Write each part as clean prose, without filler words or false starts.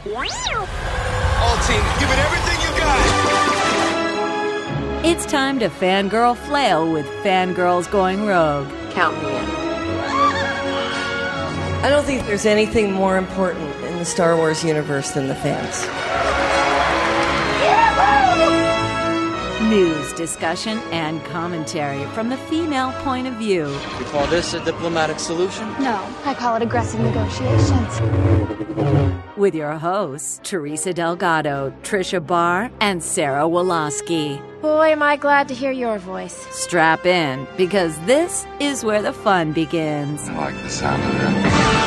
All team, give it everything you got. It's time to fangirl flail with Fangirls Going Rogue. Count me in. I don't think there's anything more important in the Star Wars universe than the fans. News, discussion, and commentary from the female point of view. You call this a diplomatic solution? No, I call it aggressive negotiations. With your hosts, Teresa Delgado, Tricia Barr, and Sarah Woloski. Boy, am I glad to hear your voice. Strap in, because this is where the fun begins. I like the sound of that.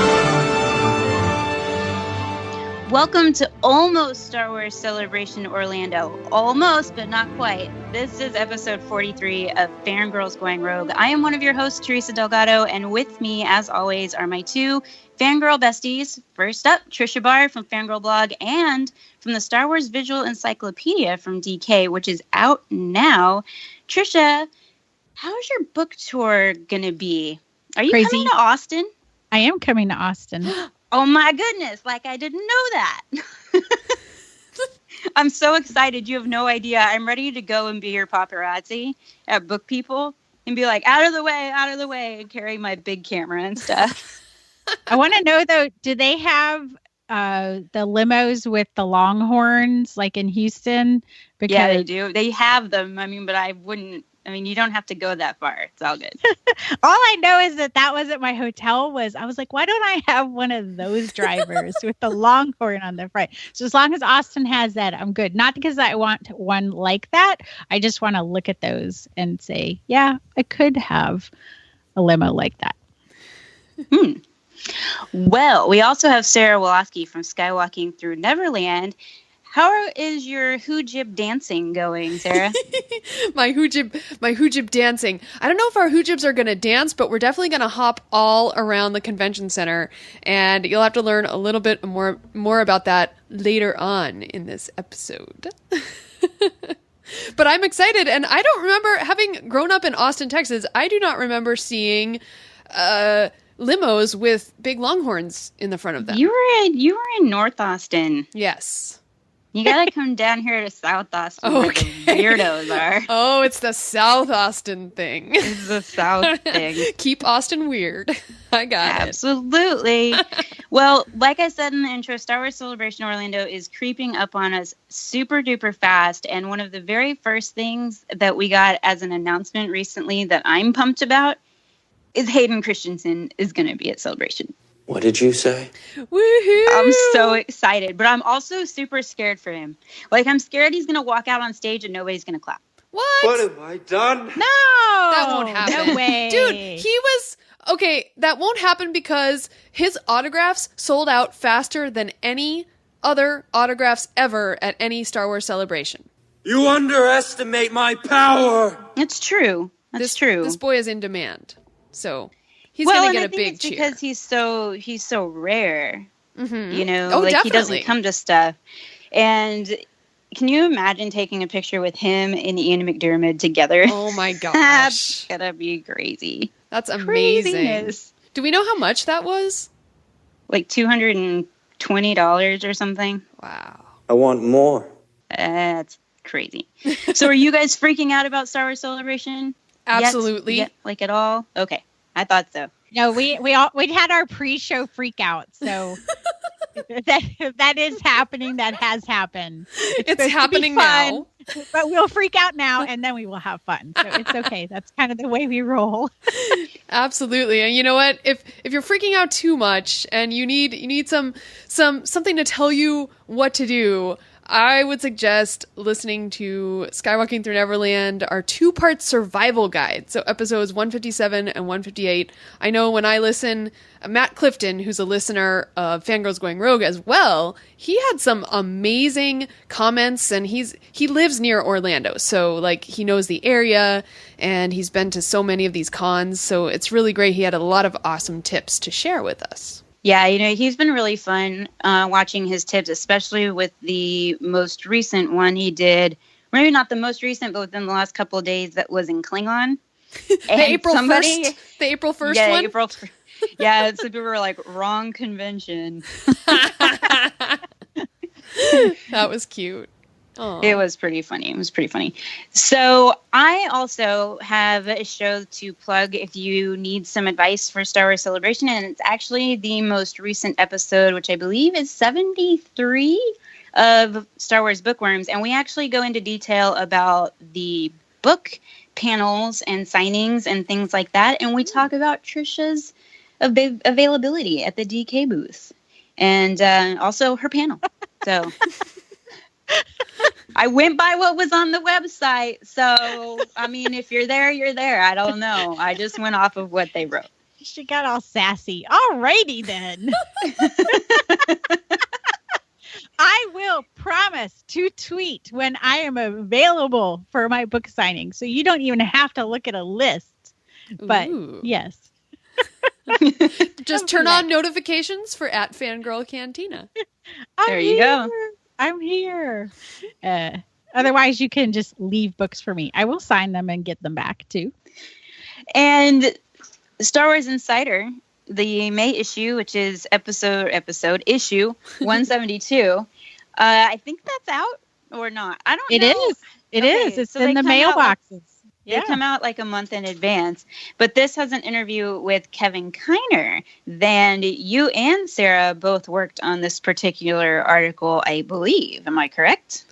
Welcome to Almost Star Wars Celebration Orlando. Almost, but not quite. This is episode 43 of Fangirls Going Rogue. I am one of your hosts, Teresa Delgado, and with me, as always, are my two fangirl besties. First up, Tricia Barr from Fangirl Blog and from the Star Wars Visual Encyclopedia from DK, which is out now. Tricia, how's your book tour going to be? Are you coming to Austin? I am coming to Austin. Oh my goodness, like I didn't know that. I'm so excited. You have no idea. I'm ready to go and be your paparazzi at Book People and be like, out of the way, and carry my big camera and stuff. I want to know, though, do they have the limos with the Longhorns like in Houston? Because yeah, they do. They have them. I mean, but I wouldn't. I mean, you don't have to go that far. It's all good. All I know is that was at my hotel. I was like, why don't I have one of those drivers with the Longhorn on the front? So as long as Austin has that, I'm good. Not because I want one like that. I just want to look at those and say, yeah, I could have a limo like that. Well, we also have Sarah Woloski from Skywalking Through Neverland. How is your hoojib dancing going, Sarah? my hoojib dancing. I don't know if our hoojibs are going to dance, but we're definitely going to hop all around the convention center, and you'll have to learn a little bit more about that later on in this episode. But I'm excited, and I don't remember, having grown up in Austin, Texas, I do not remember seeing limos with big Longhorns in the front of them. You were in North Austin. Yes. You gotta come down here to South Austin where the weirdos are. Oh, it's the South Austin thing. It's the South thing. Keep Austin weird. I got it. Absolutely. Well, like I said in the intro, Star Wars Celebration Orlando is creeping up on us super duper fast. And one of the very first things that we got as an announcement recently that I'm pumped about is Hayden Christensen is going to be at Celebration. What did you say? Woohoo! I'm so excited, but I'm also super scared for him. Like, I'm scared he's going to walk out on stage and nobody's going to clap. What have I done? No! That won't happen. No way. Dude, okay, that won't happen because his autographs sold out faster than any other autographs ever at any Star Wars celebration. You underestimate my power! It's true. That's true. This boy is in demand. So he's going to get a big cheer. Because he's so rare. Mm-hmm. You know, oh, like definitely. He doesn't come to stuff. And can you imagine taking a picture with him and Ian McDiarmid together? Oh my gosh. That's gonna be crazy. That's amazing. Craziness. Do we know how much that was? Like $220 or something. Wow. I want more. That's crazy. So are you guys freaking out about Star Wars Celebration? Absolutely. Yet, like at all? Okay. I thought so. No, we'd had our pre-show freak out, so that is happening. That has happened. It's happening fun, now. But we'll freak out now, and then we will have fun. So it's okay. That's kind of the way we roll. Absolutely. And you know what? If you're freaking out too much and you need something to tell you what to do, I would suggest listening to Skywalking Through Neverland, our 2-part survival guide. So episodes 157 and 158. I know when I listen, Matt Clifton, who's a listener of Fangirls Going Rogue as well, he had some amazing comments, and he lives near Orlando. So like he knows the area and he's been to so many of these cons. So it's really great. He had a lot of awesome tips to share with us. Yeah, you know, he's been really fun watching his tips, especially with the most recent one he did. Maybe not the most recent, but within the last couple of days that was in Klingon. The April 1st yeah, one? Yeah, so people were like, wrong convention. That was cute. Aww. It was pretty funny. So I also have a show to plug if you need some advice for Star Wars Celebration. And it's actually the most recent episode, which I believe is 73 of Star Wars Bookworms. And we actually go into detail about the book panels and signings and things like that. And we talk about Tricia's availability at the DK booth and also her panel. So I went by what was on the website. So, I mean, if you're there, you're there. I don't know. I just went off of what they wrote. She got all sassy. Alrighty then. I will promise to tweet when I am available for my book signing. So you don't even have to look at a list. But yes. Just turn on notifications for @Fangirl Cantina. There you go. I'm here. Otherwise, you can just leave books for me. I will sign them and get them back too. And Star Wars Insider, the May issue, which is episode issue 172. I think that's out or not. I don't know. It is. It's in the mailboxes. They come out like a month in advance. But this has an interview with Kevin Kiner. Then you and Sarah both worked on this particular article, I believe. Am I correct?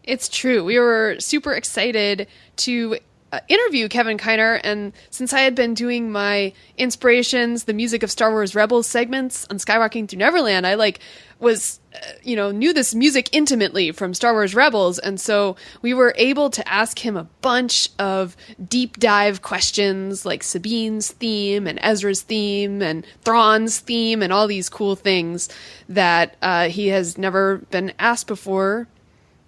It's true. We were super excited to interview Kevin Kiner, and since I had been doing my inspirations, the music of Star Wars Rebels segments on Skywalking Through Neverland, I was knew this music intimately from Star Wars Rebels, and so we were able to ask him a bunch of deep dive questions like Sabine's theme and Ezra's theme and Thrawn's theme and all these cool things that he has never been asked before,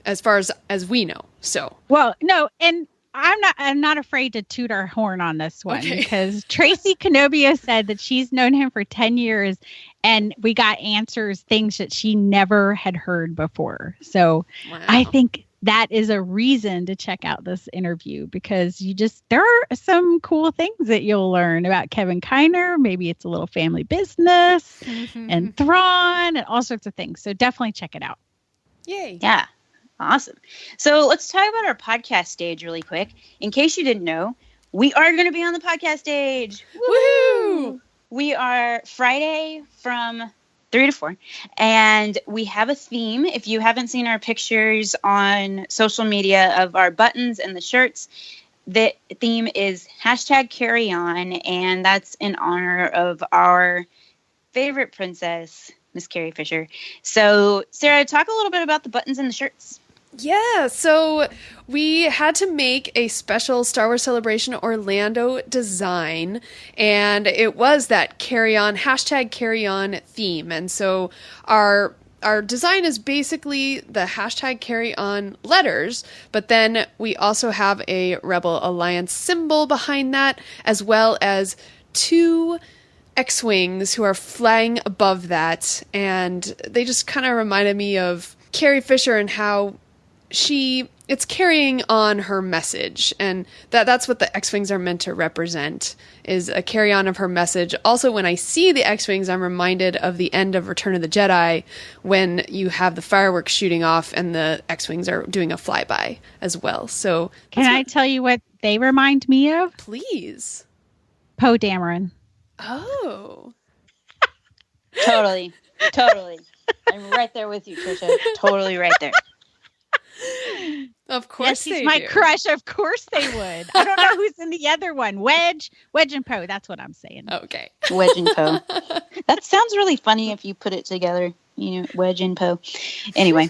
as far as we know. So no, and I'm not afraid to toot our horn on this one because Tracy Canobio said that she's known him for 10 years and we got answers, things that she never had heard before. So wow. I think that is a reason to check out this interview because there are some cool things that you'll learn about Kevin Kiner. Maybe it's a little family business and Thrawn and all sorts of things. So definitely check it out. Yay. Yeah. Awesome. So let's talk about our podcast stage really quick. In case you didn't know, we are going to be on the podcast stage. Woohoo! We are Friday from 3 to 4. And we have a theme. If you haven't seen our pictures on social media of our buttons and the shirts, the theme is #CarryOn. And that's in honor of our favorite princess, Miss Carrie Fisher. So, Sarah, talk a little bit about the buttons and the shirts. Yeah, so we had to make a special Star Wars Celebration Orlando design, and it was that #CarryOn theme. And so our design is basically the #CarryOn letters, but then we also have a Rebel Alliance symbol behind that, as well as 2 X-Wings who are flying above that, and they just kind of reminded me of Carrie Fisher and how it's carrying on her message, and that's what the X-Wings are meant to represent, is a carry-on of her message. Also, when I see the X-Wings, I'm reminded of the end of Return of the Jedi, when you have the fireworks shooting off and the X-Wings are doing a flyby as well. So, can I tell you what they remind me of? Please. Poe Dameron. Oh. Totally. I'm right there with you, Tricia. Totally right there. Of course, yes, he's my crush. Of course they would. I don't know who's in the other one. Wedge and Poe. That's what I'm saying. Okay. Wedge and Poe. That sounds really funny if you put it together. Wedge and Poe. Anyway,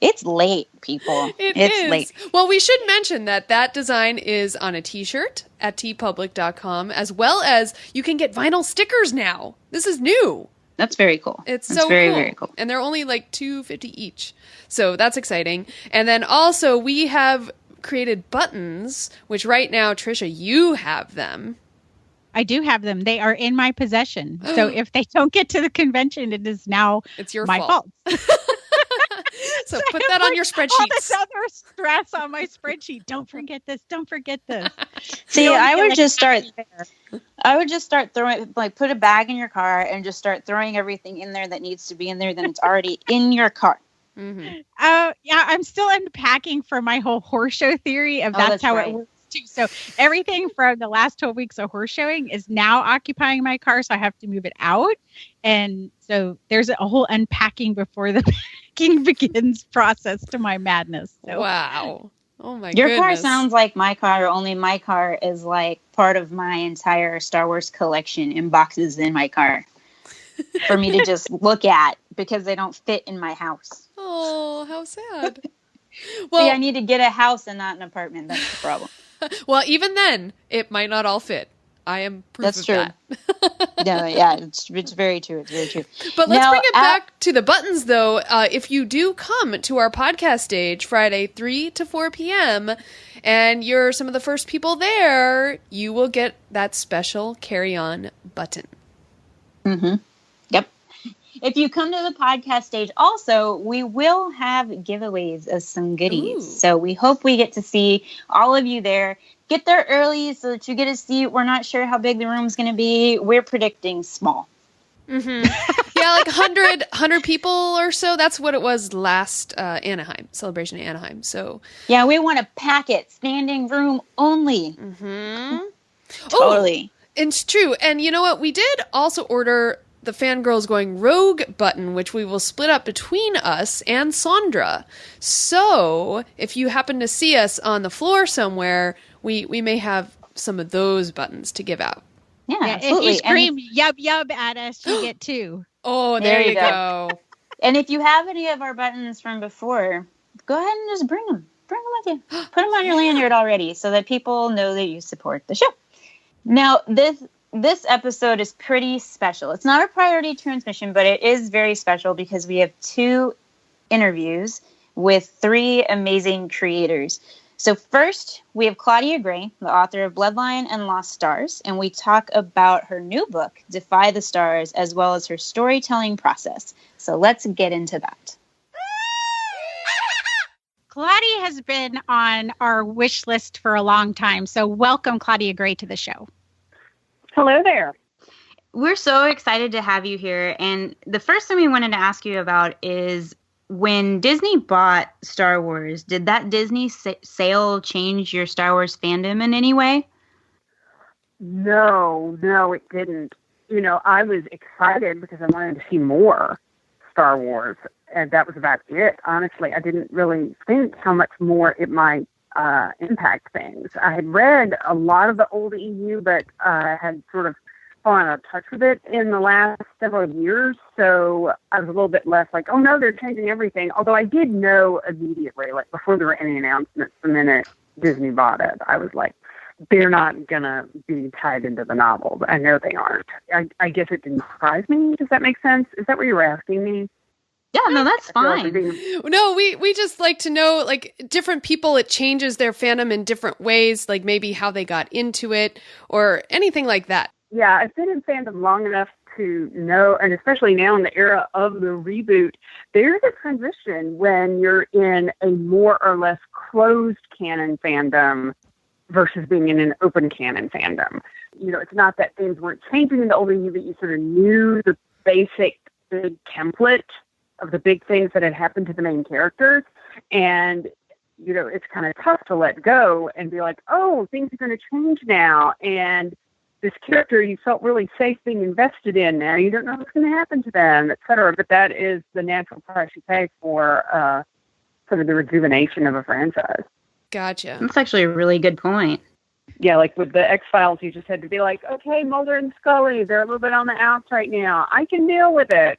it's late, people. It's late. Well, we should mention that design is on a t-shirt at tpublic.com, as well as you can get vinyl stickers now. This is new. That's very cool. It's so very, cool. Very cool. And they're only like $2.50 each. So that's exciting. And then also we have created buttons, which right now, Tricia, you have them. I do have them. They are in my possession. So if they don't get to the convention, it is now my fault. So put that on your spreadsheet. All this other stress on my spreadsheet. Don't forget this. Don't forget this. See, I would just start throwing, put a bag in your car and just start throwing everything in there that needs to be in there. Then it's already in your car. Mm-hmm. Yeah, I'm still unpacking for my whole horse show theory of that's how it works too. So everything from the last 12 weeks of horse showing is now occupying my car, so I have to move it out. And so there's a whole unpacking before the packing begins process to my madness. So. Wow. Oh my Your goodness. car sounds like my car, only my car is like part of my entire Star Wars collection in boxes in my car for me to just look at because they don't fit in my house. Oh, how sad. Well, see, I need to get a house and not an apartment. That's the problem. Well, even then, it might not all fit. I am proof of that. No, yeah, it's very true. It's very true. But let's bring it back to the buttons, though. If you do come to our podcast stage Friday, 3 to 4 p.m., and you're some of the first people there, you will get that special carry-on button. Mm-hmm. Yep. If you come to the podcast stage, also, we will have giveaways of some goodies. Ooh. So we hope we get to see all of you there. Get there early so that you get a seat. We're not sure how big the room's going to be. We're predicting small. Mm-hmm. Yeah, like 100 people or so. That's what it was last Anaheim, Celebration Anaheim. So yeah, we want to pack it. Standing room only. Mm-hmm. Totally. Oh, it's true. And you know what? We did also order the Fangirls Going Rogue button, which we will split up between us and Sandra. So if you happen to see us on the floor somewhere, we may have some of those buttons to give out. Yeah, absolutely. If you scream yub yub at us, you get 2. Oh, there you go. And if you have any of our buttons from before, go ahead and just bring them. Bring them with you. Put them on your lanyard already so that people know that you support the show. Now, this episode is pretty special. It's not a priority transmission, but it is very special because we have 2 interviews with 3 amazing creators. So first, we have Claudia Gray, the author of Bloodine and Lost Stars, and we talk about her new book, Defy the Stars, as well as her storytelling process. So let's get into that. Claudia has been on our wish list for a long time, so welcome, Claudia Gray, to the show. Hello there. We're so excited to have you here, and the first thing we wanted to ask you about is when Disney bought Star Wars, did that Disney sale change your Star Wars fandom in any way? No, it didn't. You know, I was excited because I wanted to see more Star Wars, and that was about it. Honestly, I didn't really think how much more it might impact things. I had read a lot of the old EU, but had sort of fallen out of touch with it in the last several years. So I was a little bit less like, oh no, they're changing everything. Although I did know immediately, like before there were any announcements, the minute Disney bought it, I was like, they're not going to be tied into the novels. I know they aren't. I guess it didn't surprise me. Does that make sense? Is that what you were asking me? Yeah, no, that's fine. No, we just like to know, like, different people, it changes their fandom in different ways, like maybe how they got into it or anything like that. Yeah, I've been in fandom long enough to know, and especially now in the era of the reboot, there's a transition when you're in a more or less closed canon fandom versus being in an open canon fandom. You know, it's not that things weren't changing in the older you, but you sort of knew the basic big template of the big things that had happened to the main characters. And, you know, it's kind of tough to let go and be like, oh, things are going to change now. And this character you felt really safe being invested in now, you don't know what's going to happen to them, et cetera. But that is the natural price you pay for sort of the rejuvenation of a franchise. Gotcha. That's actually a really good point. Yeah, like with the X-Files, you just had to be like, okay, Mulder and Scully, they're a little bit on the outs right now. I can deal with it.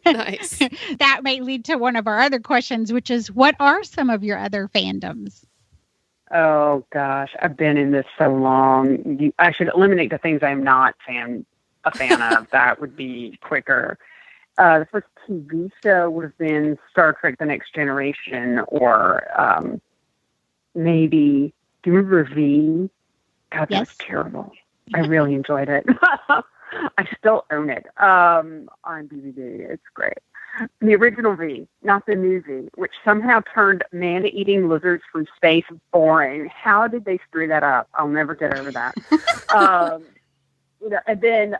Nice. That might lead to one of our other questions, which is, what are some of your other fandoms? Oh, gosh, I've been in this so long. I should eliminate the things I'm not a fan of. That would be quicker. The first TV show would have been Star Trek The Next Generation, or maybe, do you remember V? God, that was terrible. I really enjoyed it. I still own it on DVD. It's great. The original V, not the new V, which somehow turned man-eating lizards from space boring. How did they screw that up? I'll never get over that. You know, and then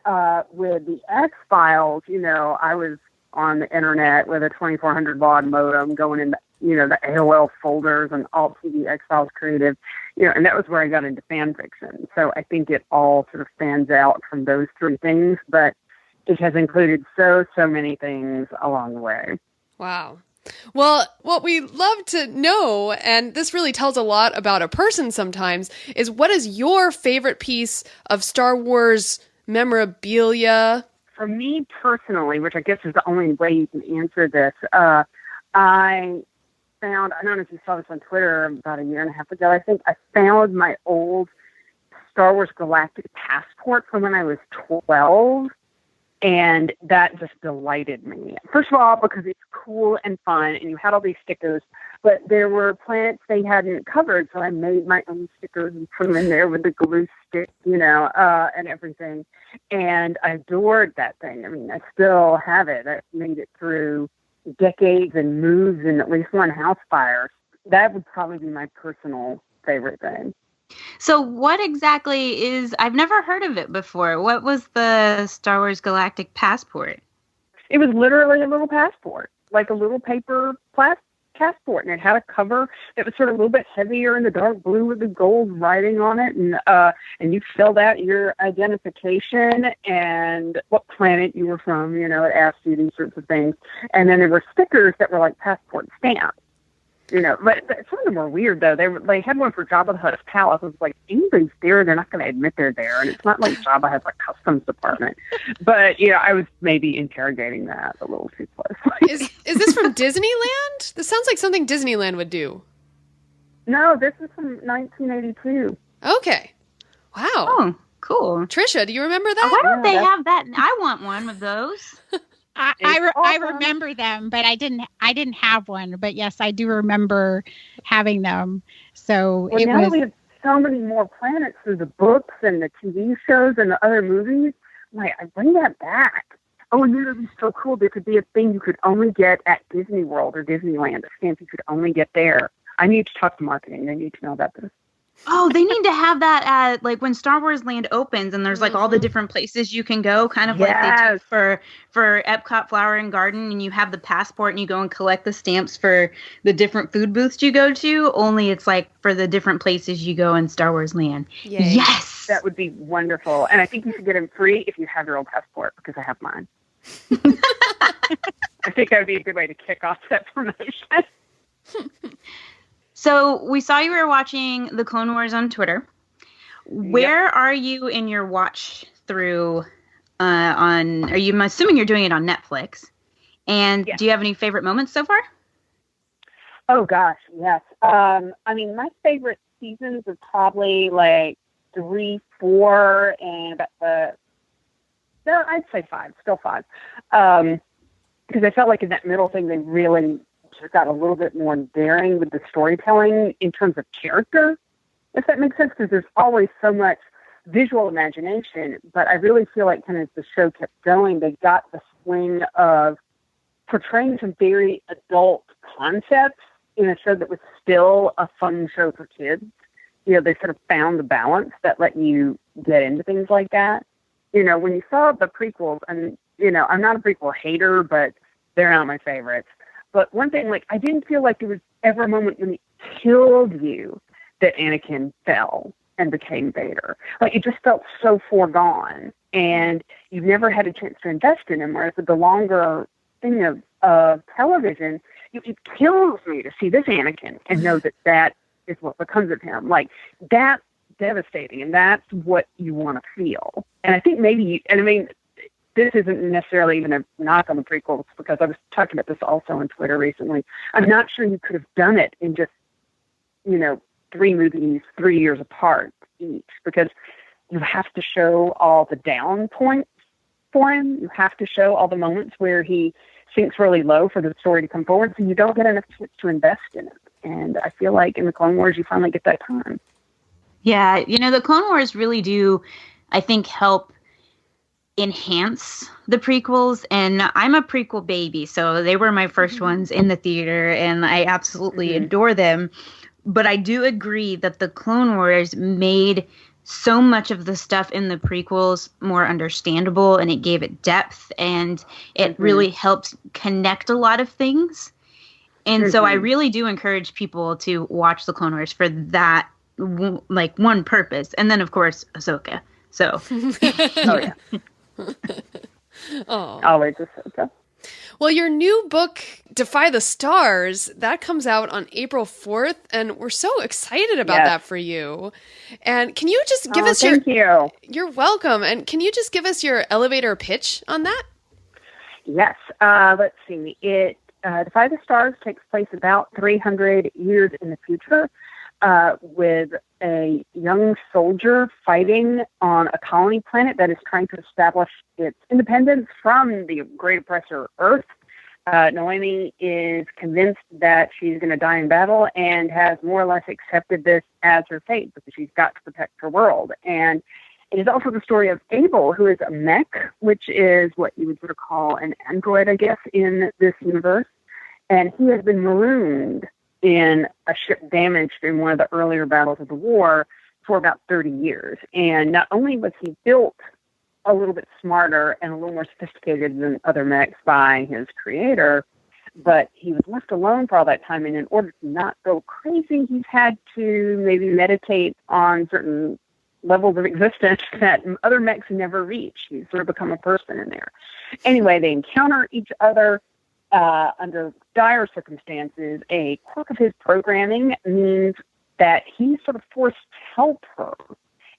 with the X-Files, you know, I was on the internet with a 2400 baud modem going in the, the AOL folders and Alt TV X-Files Creative, and that was where I got into fan fiction. So I think it all sort of stands out from those three things, but it has included so many things along the way. Wow. Well, what we love to know, and this really tells a lot about a person sometimes, is what is your favorite piece of Star Wars memorabilia? For me personally, which I guess is the only way you can answer this, I don't know if you saw this on Twitter about a year and a half ago, I think I found my old Star Wars Galactic passport from when I was 12. And that just delighted me. First of all, because it's cool and fun, and you had all these stickers, but there were planets they hadn't covered, so I made my own stickers and put them in there with the glue stick, and everything. And I adored that thing. I mean, I still have it. I made it through decades and moves in at least one house fire. That would probably be my personal favorite thing. So what exactly is, I've never heard of it before. What was the Star Wars Galactic passport? It was literally a little passport, like a little paper passport, and it had a cover that was sort of a little bit heavier in the dark blue with the gold writing on it, and you filled out your identification and what planet you were from, it asked you these sorts of things. And then there were stickers that were like passport stamps. But some of them were weird, though. They had one for Jabba the Hutt's palace. It was like, anybody's there, they're not going to admit they're there. And it's not like Jabba has a customs department. But, I was maybe interrogating that a little too closely. Is this from Disneyland? This sounds like something Disneyland would do. No, this is from 1982. Okay. Wow. Oh, cool. Tricia, do you remember that? Why don't they have that? I want one of those. I remember them, but I didn't have one. But yes, I do remember having them. So we have so many more planets through the books and the TV shows and the other movies. Like, I bring that back. Oh, and it would be so cool. There could be a thing you could only get at Disney World or Disneyland, a stamp you could only get there. I need to talk to marketing. They need to know about this. Oh, they need to have that at, like, when Star Wars Land opens and there's, like, all the different places you can go, kind of like they do for Epcot Flower and Garden, and you have the passport and you go and collect the stamps for the different food booths you go to, only it's, like, for the different places you go in Star Wars Land. Yay. Yes! That would be wonderful. And I think you should get them free if you have your old passport, because I have mine. I think that would be a good way to kick off that promotion. So we saw you were watching the Clone Wars on Twitter. Where are you in your watch through I'm assuming you're doing it on Netflix. And do you have any favorite moments so far? Oh, gosh, yes. My favorite seasons are probably like 3, 4, and I'd say 5, still 5. Because I felt like in that middle thing, they really just got a little bit more daring with the storytelling in terms of character, if that makes sense, because there's always so much visual imagination, but I really feel like kind of as the show kept going, they got the swing of portraying some very adult concepts in a show that was still a fun show for kids. They sort of found the balance that let you get into things like that. When you saw the prequels, and, I'm not a prequel hater, but they're not my favorites. But one thing, like, I didn't feel like there was ever a moment when it killed you that Anakin fell and became Vader. Like, it just felt so foregone, and you've never had a chance to invest in him. Whereas with the longer thing of television, it kills me to see this Anakin and know that is what becomes of him. Like, that's devastating, and that's what you want to feel. And I think this isn't necessarily even a knock on the prequels, because I was talking about this also on Twitter recently. I'm not sure you could have done it in just, 3 movies, 3 years apart each, because you have to show all the down points for him. You have to show all the moments where he sinks really low for the story to come forward, so you don't get enough chance to invest in it. And I feel like in the Clone Wars, you finally get that time. Yeah, the Clone Wars really do, I think, help enhance the prequels, and I'm a prequel baby, so they were my first ones in the theater, and I absolutely adore them. But I do agree that the Clone Wars made so much of the stuff in the prequels more understandable, and it gave it depth, and it really helped connect a lot of things. And so I really do encourage people to watch the Clone Wars for that, like, one purpose. And then, of course, Ahsoka. So. Oh, yeah. Always Ahsoka. Well, your new book, Defy the Stars, that comes out on April 4th, and we're so excited about that for you. And can you just give us thank you. You're welcome. And can you just give us your elevator pitch on that? Yes. Let's see. Defy the Stars takes place about 300 years in the future, with a young soldier fighting on a colony planet that is trying to establish its independence from the great oppressor Earth. Noemi is convinced that she's going to die in battle and has more or less accepted this as her fate because she's got to protect her world. And it is also the story of Abel, who is a mech, which is what you would sort of call an android, I guess, in this universe. And he has been marooned in a ship damaged in one of the earlier battles of the war for about 30 years. And not only was he built a little bit smarter and a little more sophisticated than other mechs by his creator, but he was left alone for all that time. And in order to not go crazy, he's had to maybe meditate on certain levels of existence that other mechs never reach. He's sort of become a person in there. Anyway, they encounter each other under dire circumstances. A quirk of his programming means that he's sort of forced to help her,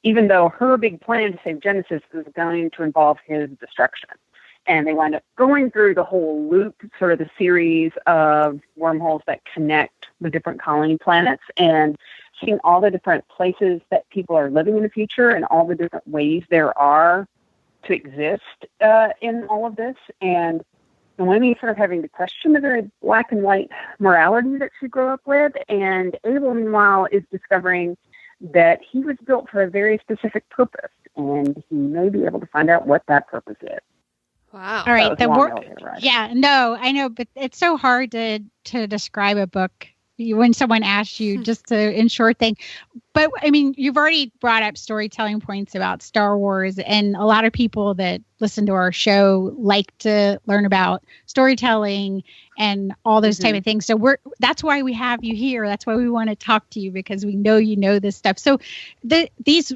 even though her big plan to save Genesis is going to involve his destruction. And they wind up going through the whole loop, sort of the series of wormholes that connect the different colony planets, and seeing all the different places that people are living in the future and all the different ways there are to exist in all of this. And Noemi sort of having to question the very black and white morality that she grew up with. And Abel, meanwhile, is discovering that he was built for a very specific purpose, and he may be able to find out what that purpose is. Wow. All right. Yeah, no, I know, but it's so hard to describe a book when someone asks you just to in short thing. But I mean, you've already brought up storytelling points about Star Wars, and a lot of people that listen to our show like to learn about storytelling and all those type of things. So that's why we have you here. That's why we want to talk to you, because we know you know this stuff. So these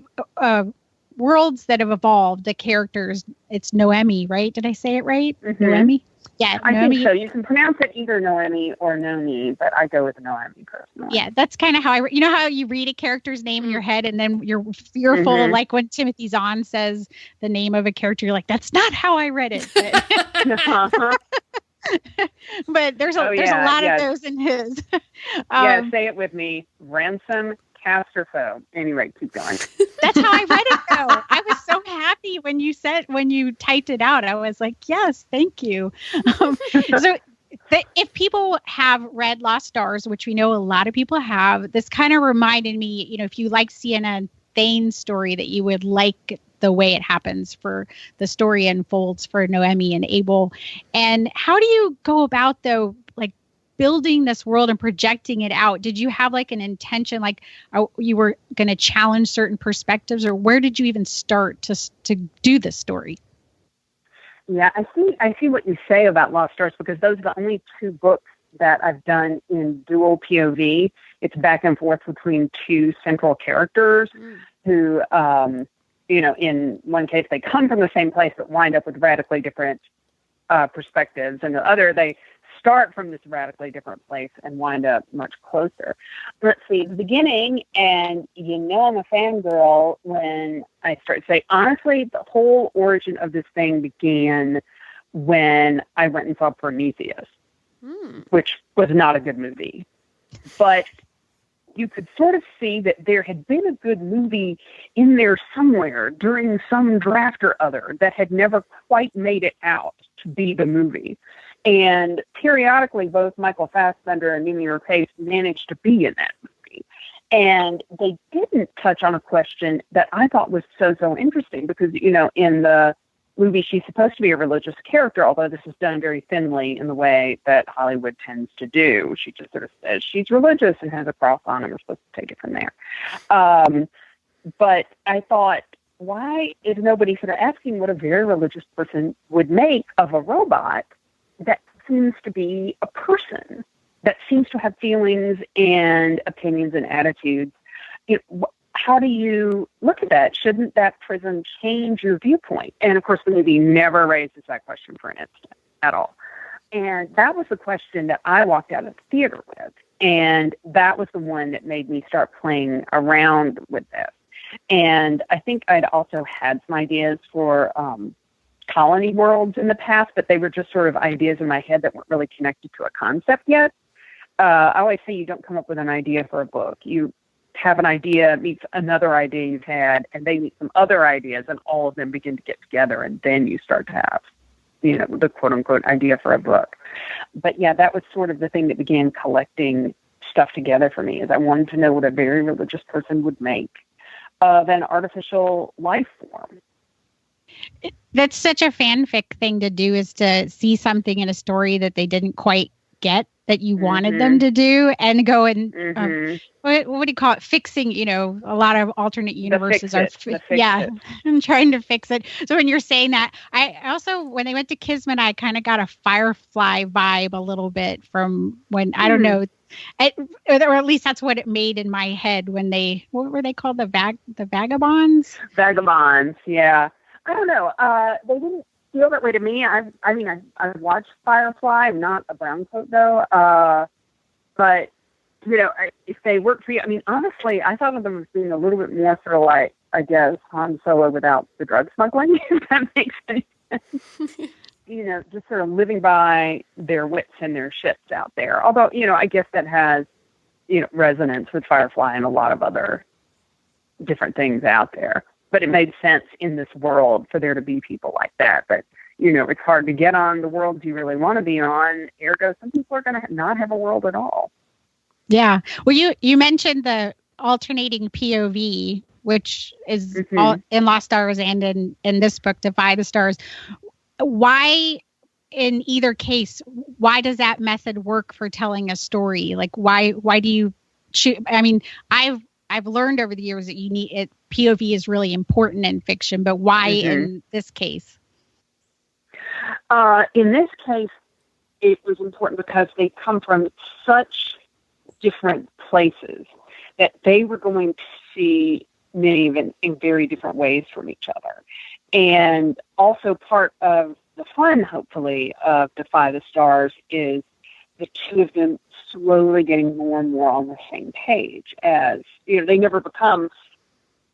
worlds that have evolved, the characters, it's Noemi, right? Did I say it right? Noemi? Yeah, I Noemi. think so. You can pronounce it either Noemi or Nomi, but I go with Noemi personally. Yeah, that's kind of how you know how you read a character's name in your head, and then you're fearful, like when Timothy Zahn says the name of a character, you're like, that's not how I read it. But there's a lot of those in his. Say it with me. Ransom, cast or foe. Anyway, keep going. That's how I read it, though. I was so happy when you typed it out. I was like, yes, thank you. So if people have read Lost Stars, which we know a lot of people have, this kind of reminded me, if you like Sienna Thane's story, that you would like the way it happens for the story unfolds for Noemi and Abel. And how do you go about, though, like building this world and projecting it out? Did you have like an intention, like you were going to challenge certain perspectives, or where did you even start to do this story? Yeah, I see what you say about Lost Stars, because those are the only two books that I've done in dual POV. It's back and forth between two central characters who, in one case they come from the same place but wind up with radically different perspectives, and the other they start from this radically different place and wind up much closer. Let's see, the beginning, and I'm a fangirl when I start to say, honestly, the whole origin of this thing began when I went and saw Prometheus, which was not a good movie. But you could sort of see that there had been a good movie in there somewhere during some draft or other that had never quite made it out to be the movie. And periodically, both Michael Fassbender and Mimi Rapace managed to be in that movie. And they didn't touch on a question that I thought was so interesting, because, in the movie, she's supposed to be a religious character, although this is done very thinly in the way that Hollywood tends to do. She just sort of says she's religious and has a cross on, and we're supposed to take it from there. But I thought, why is nobody sort of asking what a very religious person would make of a robot that seems to be a person, that seems to have feelings and opinions and attitudes? How do you look at that? Shouldn't that prison change your viewpoint? And of course, the movie never raises that question for an instant at all. And that was the question that I walked out of the theater with. And that was the one that made me start playing around with this. And I think I'd also had some ideas for colony worlds in the past, but they were just sort of ideas in my head that weren't really connected to a concept yet. I always say you don't come up with an idea for a book. You have an idea, meets another idea you've had, and they meet some other ideas, and all of them begin to get together, and then you start to have, the quote-unquote idea for a book. But yeah, that was sort of the thing that began collecting stuff together for me, is I wanted to know what a very religious person would make of an artificial life form. That's such a fanfic thing to do, is to see something in a story that they didn't quite get that you wanted them to do, and go and what do you call it? Fixing, a lot of alternate universes are I'm trying to fix it. So when you're saying that, I also, when they went to Kismet, I kind of got a Firefly vibe a little bit from when, I don't know, or at least that's what it made in my head when what were they called? The Vagabonds? Vagabonds, yeah. I don't know. They didn't feel that way to me. I've watched Firefly. I'm not a brown coat though. But if they work for you, honestly, I thought of them as being a little bit more sort of like, I guess, Han Solo without the drug smuggling, if that makes any sense. Just sort of living by their wits and their ships out there. Although, I guess that has, resonance with Firefly and a lot of other different things out there. But it made sense in this world for there to be people like that. But, it's hard to get on the worlds you really want to be on. Ergo, some people are going to not have a world at all. Yeah. Well, you mentioned the alternating POV, which is all in Lost Stars and in this book, Defy the Stars. Why, in either case, why does that method work for telling a story? Like, why do you choose? I've learned over the years that you need it. POV is really important in fiction, but why in this case? In this case, it was important because they come from such different places that they were going to see many of them in very different ways from each other. And also part of the fun, hopefully, of Defy the Stars is the two of them slowly getting more and more on the same page. As they never become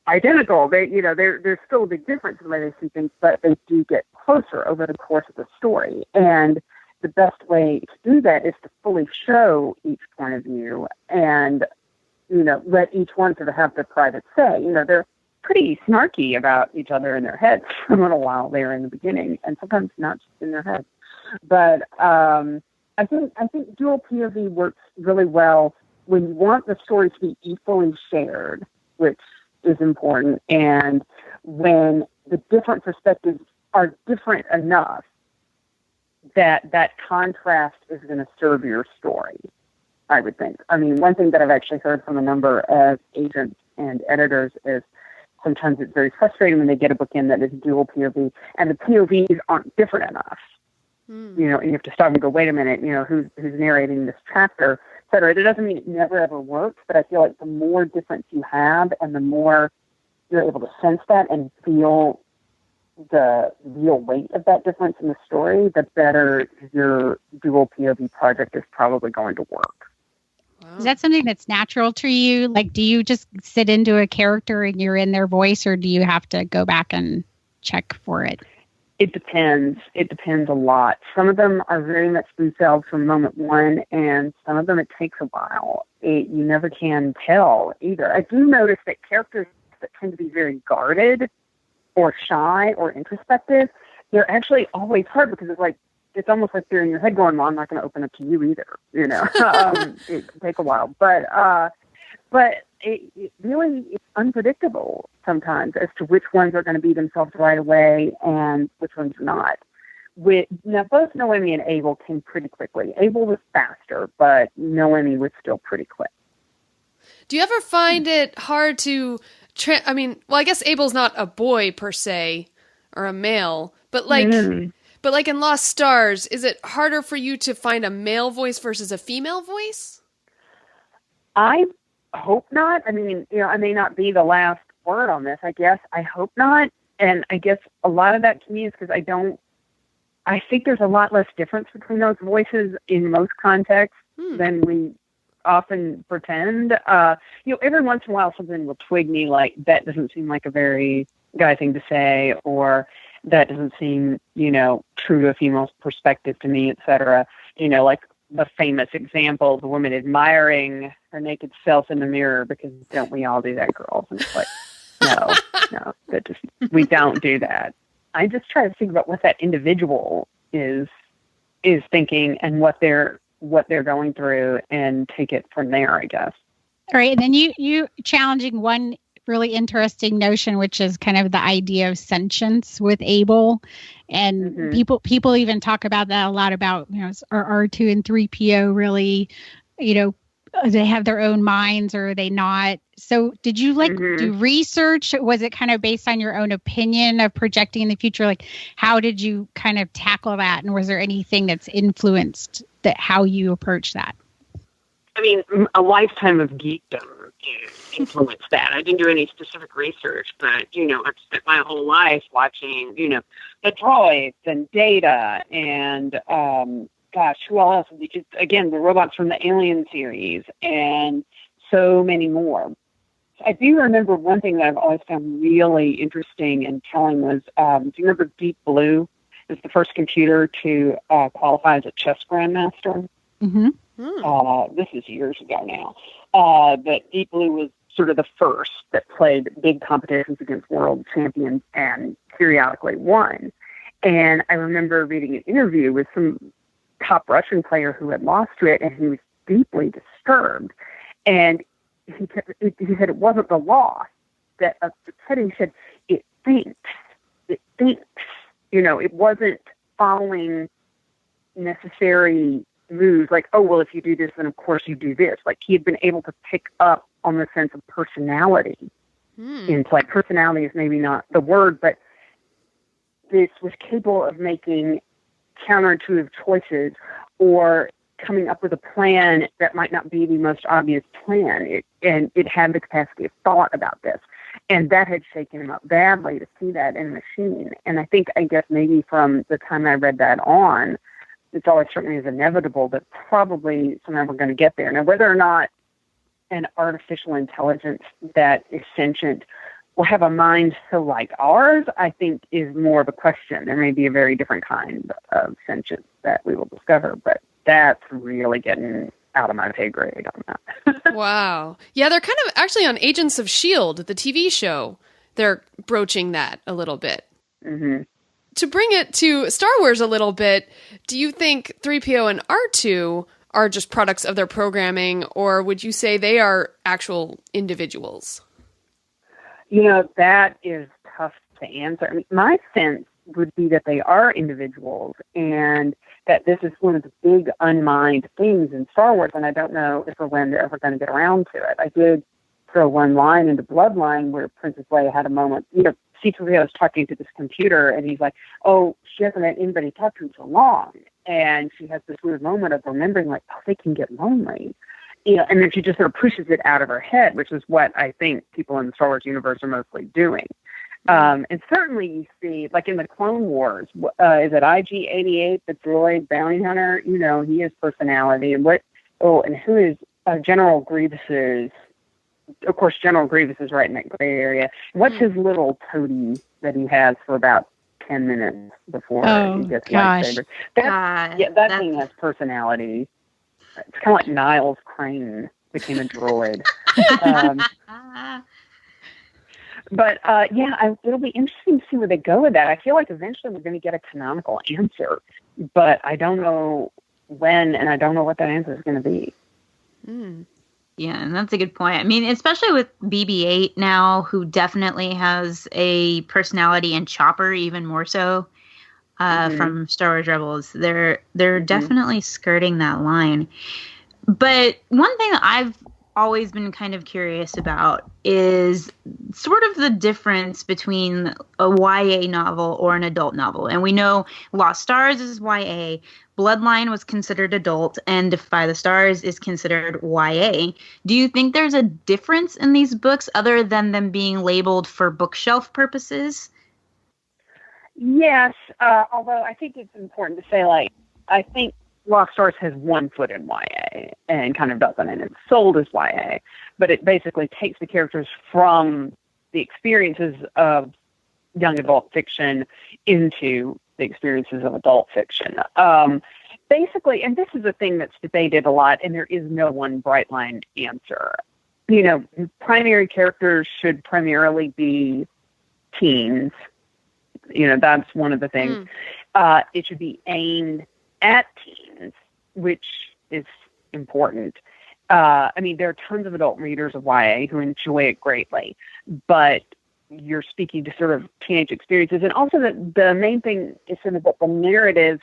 identical. There's still a big difference in the way they see things, but they do get closer over the course of the story. And the best way to do that is to fully show each point of view and, let each one sort of have their private say. They're pretty snarky about each other in their heads for a little while there in the beginning, and sometimes not just in their heads. But I think dual POV works really well when you want the story to be equally shared, which is important, and when the different perspectives are different enough that contrast is going to serve your story, I would think. One thing that I've actually heard from a number of agents and editors is sometimes it's very frustrating when they get a book in that is dual POV, and the POVs aren't different enough. You have to stop and go, wait a minute, who's narrating this chapter, et cetera. It doesn't mean it never ever works, but I feel like the more difference you have and the more you're able to sense that and feel the real weight of that difference in the story, the better your dual POV project is probably going to work. Wow. Is that something that's natural to you? Like, do you just sit into a character and you're in their voice, or do you have to go back and check for it? It depends. It depends a lot. Some of them are very much themselves from moment one, and some of them it takes a while. You never can tell either. I do notice that characters that tend to be very guarded or shy or introspective, they're actually always hard because it's almost like they're in your head going, well, I'm not going to open up to you either. It can take a while. But it really is unpredictable sometimes as to which ones are going to be themselves right away and which ones are not. Now, both Noemi and Abel came pretty quickly. Abel was faster, but Noemi was still pretty quick. Do you ever find it hard to I guess Abel's not a boy per se, or a male, but like in Lost Stars, is it harder for you to find a male voice versus a female voice? I hope not. I mean, I may not be the last word on this, I guess. I hope not. And I guess a lot of that to me is because I think there's a lot less difference between those voices in most contexts than we often pretend. Every once in a while something will twig me like, that doesn't seem like a very guy thing to say, or that doesn't seem, true to a female's perspective to me, et like the famous example, the woman admiring her naked self in the mirror, because don't we all do that, girls? And it's like, no, we don't do that. I just try to think about what that individual is thinking and what they're going through, and take it from there, I guess. All right. And then you challenging one really interesting notion, which is kind of the idea of sentience with Abel. And people even talk about that a lot, about, are R2 and 3PO really, they have their own minds, or are they not? So did you do research? Was it kind of based on your own opinion of projecting in the future? Like, how did you kind of tackle that? And was there anything that's influenced how you approach that? I mean, a lifetime of geekdom influenced that. I didn't do any specific research, but, I've spent my whole life watching, the droids and Data and, who else? Again, the robots from the Alien series and so many more. I do remember one thing that I've always found really interesting and telling was, do you remember Deep Blue? It was the first computer to qualify as a chess grandmaster. Mm-hmm. This is years ago now. But Deep Blue was sort of the first that played big competitions against world champions and periodically won. And I remember reading an interview with some top Russian player who had lost to it, and he was deeply disturbed. And he said it wasn't the loss that upset him. He said, it thinks. It wasn't following necessary moves like, oh, well, if you do this, then of course you do this. Like, he had been able to pick up on the sense of personality in play. Personality is maybe not the word, but this was capable of making counterintuitive choices or coming up with a plan that might not be the most obvious plan. It had the capacity of thought about this. And that had shaken him up badly to see that in a machine. And I guess maybe from the time I read that on, it's always certainly is inevitable that probably somehow we're going to get there. Now, whether or not an artificial intelligence that is sentient will have a mind so like ours, I think is more of a question. There may be a very different kind of sentience that we will discover, but that's really getting out of my pay grade on that. Wow. Yeah, they're kind of actually on Agents of S.H.I.E.L.D., the TV show. They're broaching that a little bit. Mm-hmm. To bring it to Star Wars a little bit, do you think 3PO and R2 are just products of their programming, or would you say they are actual individuals? That is tough to answer. I mean, my sense would be that they are individuals, and that this is one of the big unmined things in Star Wars, and I don't know if or when they're ever going to get around to it. I did throw one line into Bloodline where Princess Leia had a moment. C-3PO is talking to this computer, and he's like, oh, she hasn't had anybody talk to in so long. And she has this weird moment of remembering, like, oh, they can get lonely. And then she just sort of pushes it out of her head, which is what I think people in the Star Wars universe are mostly doing. And certainly you see, like in the Clone Wars, is it IG-88, the droid bounty hunter? He has personality. And who is General Grievous's? Of course, General Grievous is right in that gray area. What's his little toady that he has for about 10 minutes before he gets lightsaber? That thing has personality. It's kind of like Niles Crane became a droid. It'll be interesting to see where they go with that. I feel like eventually we're going to get a canonical answer, but I don't know when, and I don't know what that answer is going to be. Yeah, and that's a good point. I mean, especially with BB-8 now, who definitely has a personality, and Chopper even more so from Star Wars Rebels. They're definitely skirting that line. But one thing that I've always been kind of curious about is sort of the difference between a YA novel or an adult novel. And we know Lost Stars is YA, Bloodline was considered adult, and Defy the Stars is considered YA. Do you think there's a difference in these books other than them being labeled for bookshelf purposes? Yes, although I think it's important to say, like, I think Lost Stars has one foot in YA and kind of doesn't, and it's sold as YA, but it basically takes the characters from the experiences of young adult fiction into the experiences of adult fiction. Basically, and this is a thing that's debated a lot, and there is no one bright line answer. You know, primary characters should primarily be teens. You know, that's one of the things. It should be aimed at teens, which is important. I mean, there are tons of adult readers of YA who enjoy it greatly, but you're speaking to sort of teenage experiences. And also the main thing is sort of that the narrative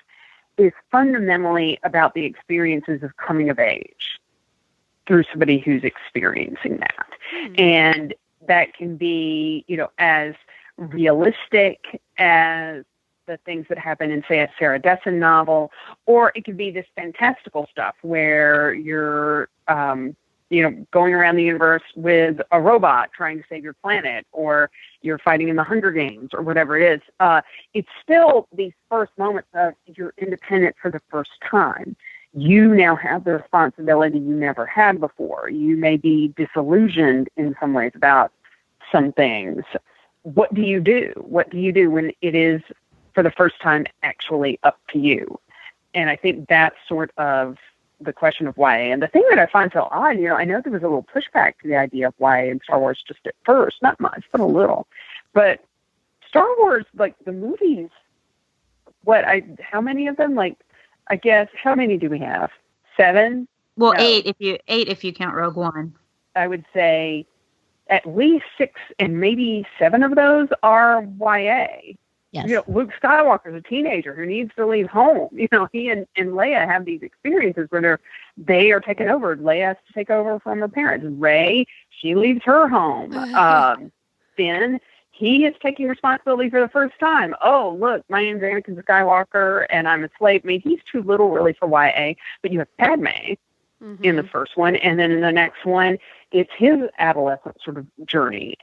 is fundamentally about the experiences of coming of age through somebody who's experiencing that. And that can be, you know, as realistic as the things that happen in, say, a Sarah Dessen novel, or it could be this fantastical stuff where you're, you know, going around the universe with a robot trying to save your planet, or you're fighting in the Hunger Games, or whatever it is. It's still these first moments of you're independent for the first time. You now have the responsibility you never had before. You may be disillusioned in some ways about some things. What do you do? What do you do when it is, for the first time, actually up to you? And I think that's sort of the question of YA. And the thing that I find so odd, you know, I know there was a little pushback to the idea of YA in Star Wars just at first, not much, but a little. But Star Wars, like the movies, how many of them? Like, I guess, how many do we have? 7? Well, no. 8 if you count Rogue One. I would say at least 6 and maybe 7 of those are YA. Yes. You know, Luke Skywalker's a teenager who needs to leave home. You know, he and Leia have these experiences where they are taken over. Leia has to take over from her parents. Rey, she leaves her home. Finn, he is taking responsibility for the first time. Oh, look, my name's Anakin Skywalker, and I'm a slave. I mean, he's too little really for YA, but you have Padme in the first one, and then in the next one, it's his adolescent sort of journey.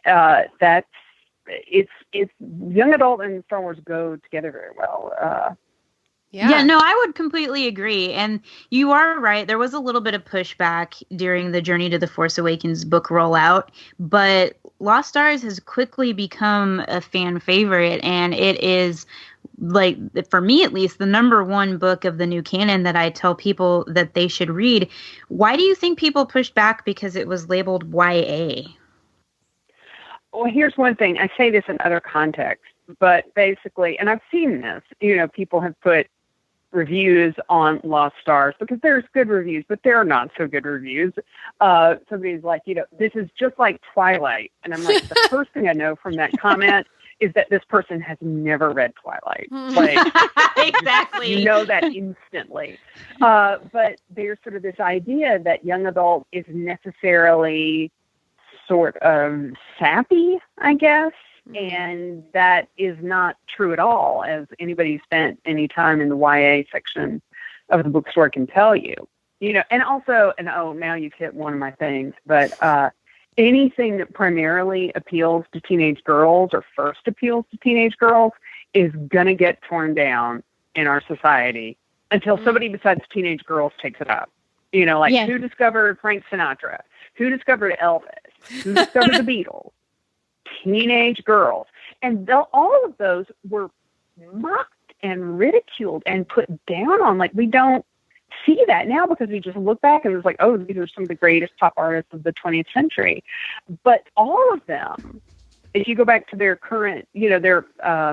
It's young adult and Star Wars go together very well. Yeah, no, I would completely agree. And you are right. There was a little bit of pushback during the Journey to the Force Awakens book rollout, but Lost Stars has quickly become a fan favorite, and it is, like, for me at least, the #1 book of the new canon that I tell people that they should read. Why do you think people pushed back because it was labeled YA? Well, here's one thing. I say this in other contexts, but basically, and I've seen this, you know, people have put reviews on Lost Stars because there's good reviews, but there are not so good reviews. Somebody's like, you know, this is just like Twilight. And I'm like, the first thing I know from that comment is that this person has never read Twilight. Like, exactly. You know that instantly. But there's sort of this idea that young adult is necessarily sort of sappy, I guess, and that is not true at all, as anybody who spent any time in the YA section of the bookstore can tell you. You know, and also, and oh, now you've hit one of my things, but anything that primarily appeals to teenage girls or first appeals to teenage girls is going to get torn down in our society until somebody besides teenage girls takes it up. You know, like who discovered Frank Sinatra? Who discovered Elvis? Who discovered the Beatles? Teenage girls. And all of those were mocked and ridiculed and put down on. Like, we don't see that now because we just look back and it's like, oh, these are some of the greatest pop artists of the 20th century. But all of them, if you go back to their current, you know, their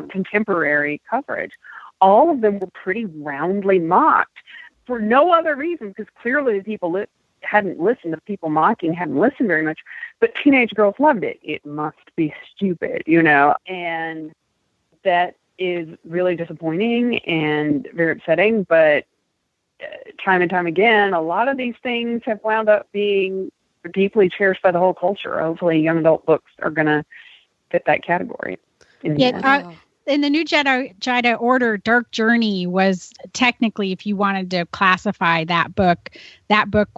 contemporary coverage, all of them were pretty roundly mocked for no other reason, because clearly the people hadn't listened. The people mocking hadn't listened very much, but teenage girls loved it. It must be stupid, you know, and that is really disappointing and very upsetting. But time and time again, a lot of these things have wound up being deeply cherished by the whole culture. Hopefully young adult books are going to fit that category. In the New Jedi Order, Dark Journey was technically, if you wanted to classify that book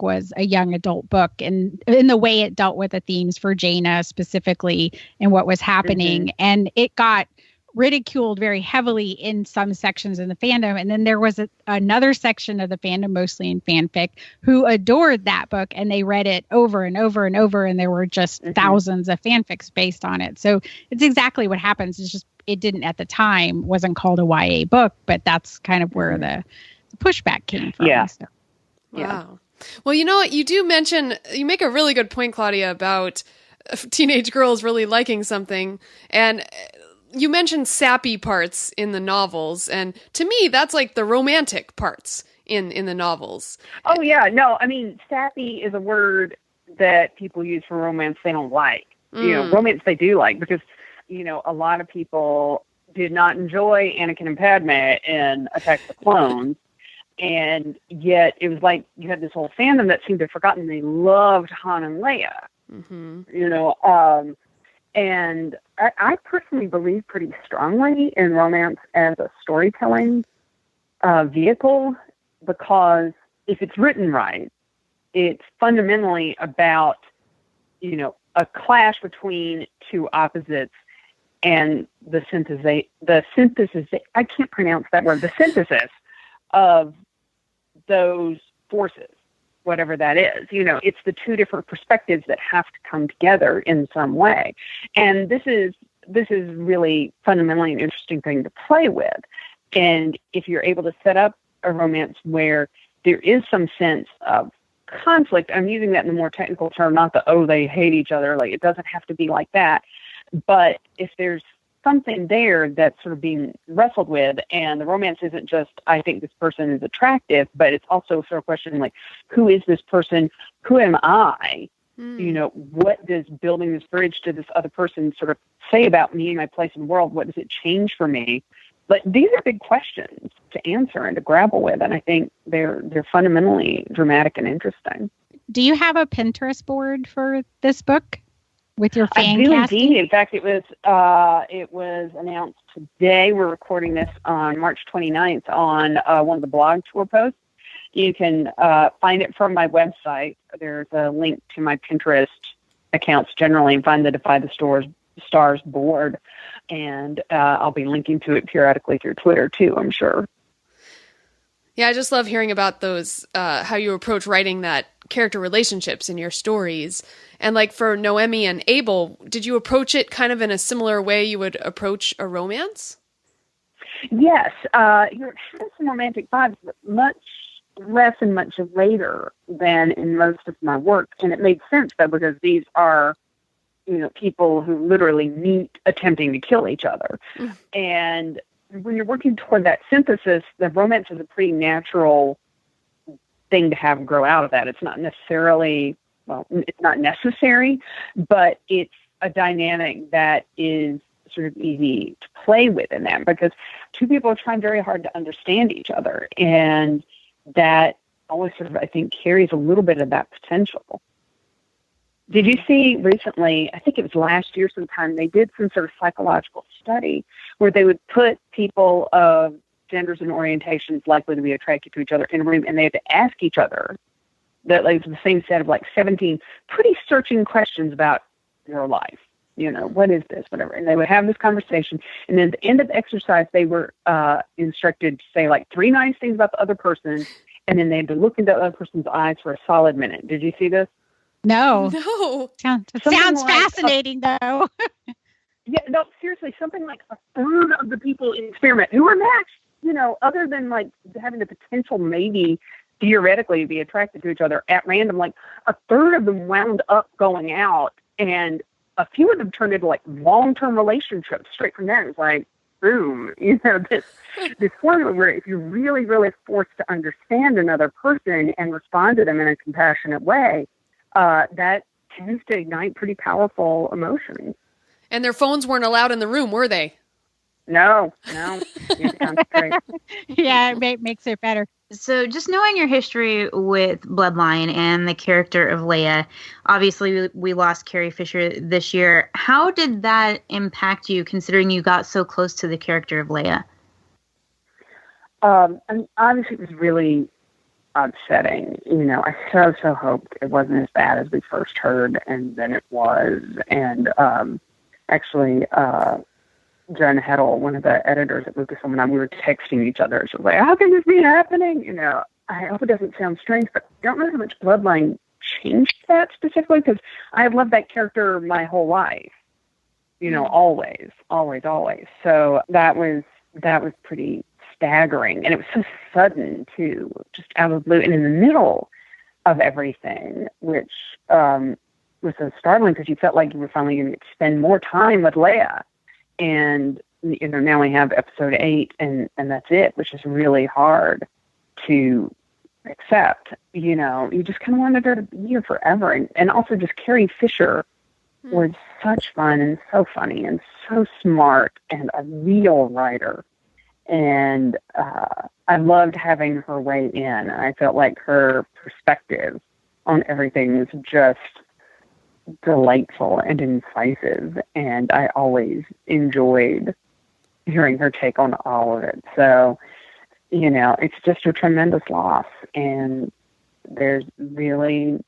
was a young adult book, and in the way it dealt with the themes for Jaina specifically and what was happening. Mm-hmm. And it got ridiculed very heavily in some sections in the fandom. And then there was another section of the fandom, mostly in fanfic, who adored that book, and they read it over and over and over. And there were just thousands of fanfics based on it. So it's exactly what happens. It's just, it didn't at the time, wasn't called a YA book, but that's kind of where the pushback came from. Yeah. So. Wow. Well, you know what? You do mention, you make a really good point, Claudia, about teenage girls really liking something. And you mentioned sappy parts in the novels, and to me, that's like the romantic parts in the novels. Oh, yeah. No, I mean, sappy is a word that people use for romance they don't like. You know, romance they do like, because, you know, a lot of people did not enjoy Anakin and Padme in Attack of the Clones, and yet it was like you had this whole fandom that seemed to have forgotten they loved Han and Leia. Mm-hmm. You know, and I personally believe pretty strongly in romance as a storytelling vehicle, because if it's written right, it's fundamentally about, you know, a clash between two opposites and the synthesis, I can't pronounce that word, the synthesis of those forces, whatever that is. You know, it's the two different perspectives that have to come together in some way. And this is really fundamentally an interesting thing to play with. And if you're able to set up a romance where there is some sense of conflict, I'm using that in the more technical term, not the, they hate each other. Like, it doesn't have to be like that. But if there's something there that's sort of being wrestled with, and the romance isn't just, I think this person is attractive, but it's also sort of questioning, like, who is this person? Who am I? You know, what does building this bridge to this other person sort of say about me and my place in the world? What does it change for me? But these are big questions to answer and to grapple with, and I think they're fundamentally dramatic and interesting. Do you have a Pinterest board for this book with your fan I do casting? indeed. In fact, it was announced today. We're recording this on March 29th on one of the blog tour posts. You can find it from my website. There's a link to my Pinterest accounts generally, and find the Defy the Stars board. And I'll be linking to it periodically through Twitter too, I'm sure. Yeah, I just love hearing about those, how you approach writing that character relationships in your stories. And like for Noemi and Abel, did you approach it kind of in a similar way you would approach a romance? Yes. It has some romantic vibes, but much less and much later than in most of my work. And it made sense, though, because these are, you know, people who literally meet attempting to kill each other. And when you're working toward that synthesis, the romance is a pretty natural thing to have grow out of that. It's not necessarily, well, it's not necessary, but it's a dynamic that is sort of easy to play with in that, because two people are trying very hard to understand each other. And that always sort of, I think, carries a little bit of that potential. Did you see recently, I think it was last year sometime, they did some sort of psychological study where they would put people of genders and orientations likely to be attracted to each other in a room, and they had to ask each other that, like, the same set of like 17 pretty searching questions about your life. You know, what is this, whatever. And they would have this conversation. And then at the end of the exercise, they were instructed to say like 3 nice things about the other person. And then they had to look into the other person's eyes for a solid minute. Did you see this? No. Sounds like fascinating, though. Yeah, no, seriously, something like a third of the people in the experiment who were matched, you know, other than like having the potential maybe theoretically to be attracted to each other at random, like a third of them wound up going out, and a few of them turned into like long-term relationships straight from there. It was like, boom, you know, this formula where if you're really, really forced to understand another person and respond to them in a compassionate way, that tends to ignite pretty powerful emotions. And their phones weren't allowed in the room, were they? No. You concentrate. Yeah, it makes it better. So just knowing your history with Bloodline and the character of Leia, obviously we lost Carrie Fisher this year. How did that impact you, considering you got so close to the character of Leia? And obviously it was really upsetting. I so hoped it wasn't as bad as we first heard, and then it was. And actually, Jen Heddle, one of the editors at Lucasfilm, and I, we were texting each other. She was like, how can this be happening? I hope it doesn't sound strange, but I don't know how much Bloodline changed that specifically, because I have loved that character my whole life. Always. So that was pretty staggering. And it was so sudden, too, just out of the blue and in the middle of everything, which was so startling, because you felt like you were finally going to spend more time with Leia. And, now we have episode 8 and that's it, which is really hard to accept. You just kind of wanted her to be here forever. And also just Carrie Fisher was such fun and so funny and so smart and a real writer. And I loved having her weigh in. I felt like her perspective on everything was just delightful and incisive, and I always enjoyed hearing her take on all of it. So, it's just a tremendous loss, and there's really,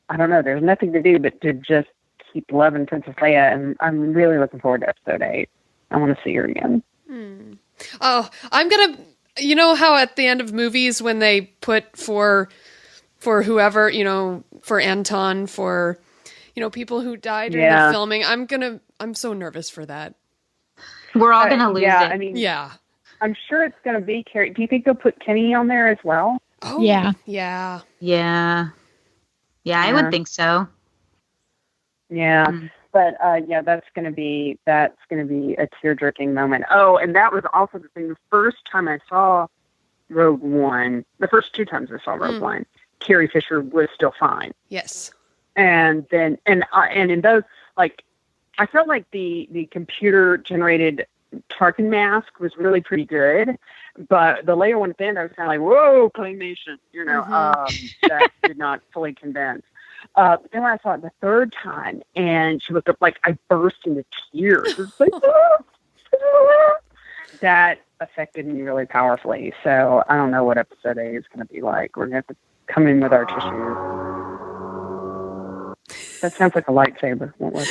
I don't know, there's nothing to do but to just keep loving Princess Leia, and I'm really looking forward to episode 8. I want to see her again. Oh, I'm gonna, how at the end of movies when they put for whoever, for Anton, for people who died during the filming. I'm so nervous for that. We're all going to lose it. I mean, I'm sure it's going to be Carrie. Do you think they'll put Kenny on there as well? Oh, yeah. Yeah, I would think so. Yeah. But that's going to be a tear-jerking moment. Oh, and that was also the thing. The first time I saw Rogue One, the first 2 times I saw Rogue One, Carrie Fisher was still fine. Yes. And then, and in those, like, I felt like the computer-generated Tarkin mask was really pretty good, but the Leia one at the end, I was kind of like, whoa, claymation, that did not fully convince. Then when I saw it the 3rd time, and she looked up, like, I burst into tears. It was like, that affected me really powerfully. So I don't know what episode 8 is going to be like. We're going to have to come in with our tissues. That sounds like a lightsaber. What was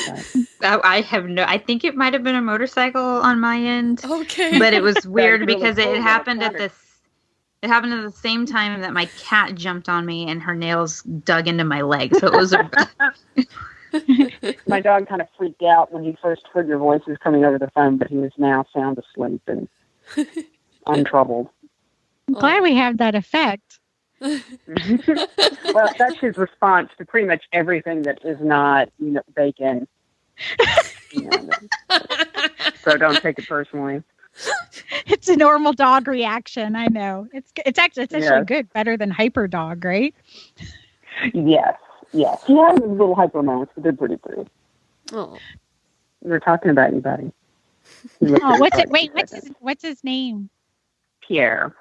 that? I think it might have been a motorcycle on my end. Okay. But it was weird because it happened at the same time that my cat jumped on me and her nails dug into my leg. So it was my dog kind of freaked out when he first heard your voices coming over the phone, but he was now sound asleep and untroubled. I'm glad we have that effect. Well, that's his response to pretty much everything that is not, bacon. So don't take it personally. It's a normal dog reaction. I know. It's actually good, better than hyper dog, right? Yes. He has his little hyper moments, but they're pretty brief. Oh, we're talking about you, buddy. Oh, what's his name? Pierre.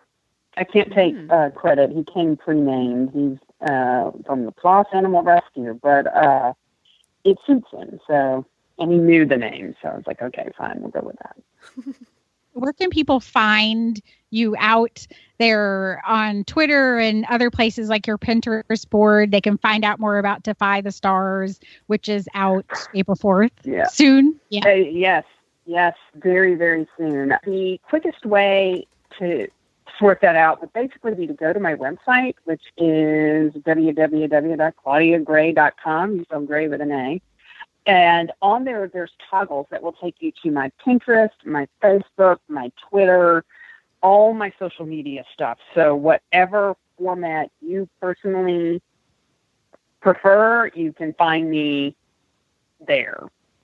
I can't take credit. He came pre-named. He's from the Ploss Animal Rescue, but it suits him. So, and he knew the name, so I was like, okay, fine, we'll go with that. Where can people find you out there on Twitter and other places, like your Pinterest board? They can find out more about Defy the Stars, which is out April 4th. Yeah. Soon. Yeah. Yes. Very, very soon. The quickest way to sort that out would basically be to go to my website, which is www.claudiagray.com. You spell Gray with an A. And on there, there's toggles that will take you to my Pinterest, my Facebook, my Twitter, all my social media stuff. So whatever format you personally prefer, you can find me there.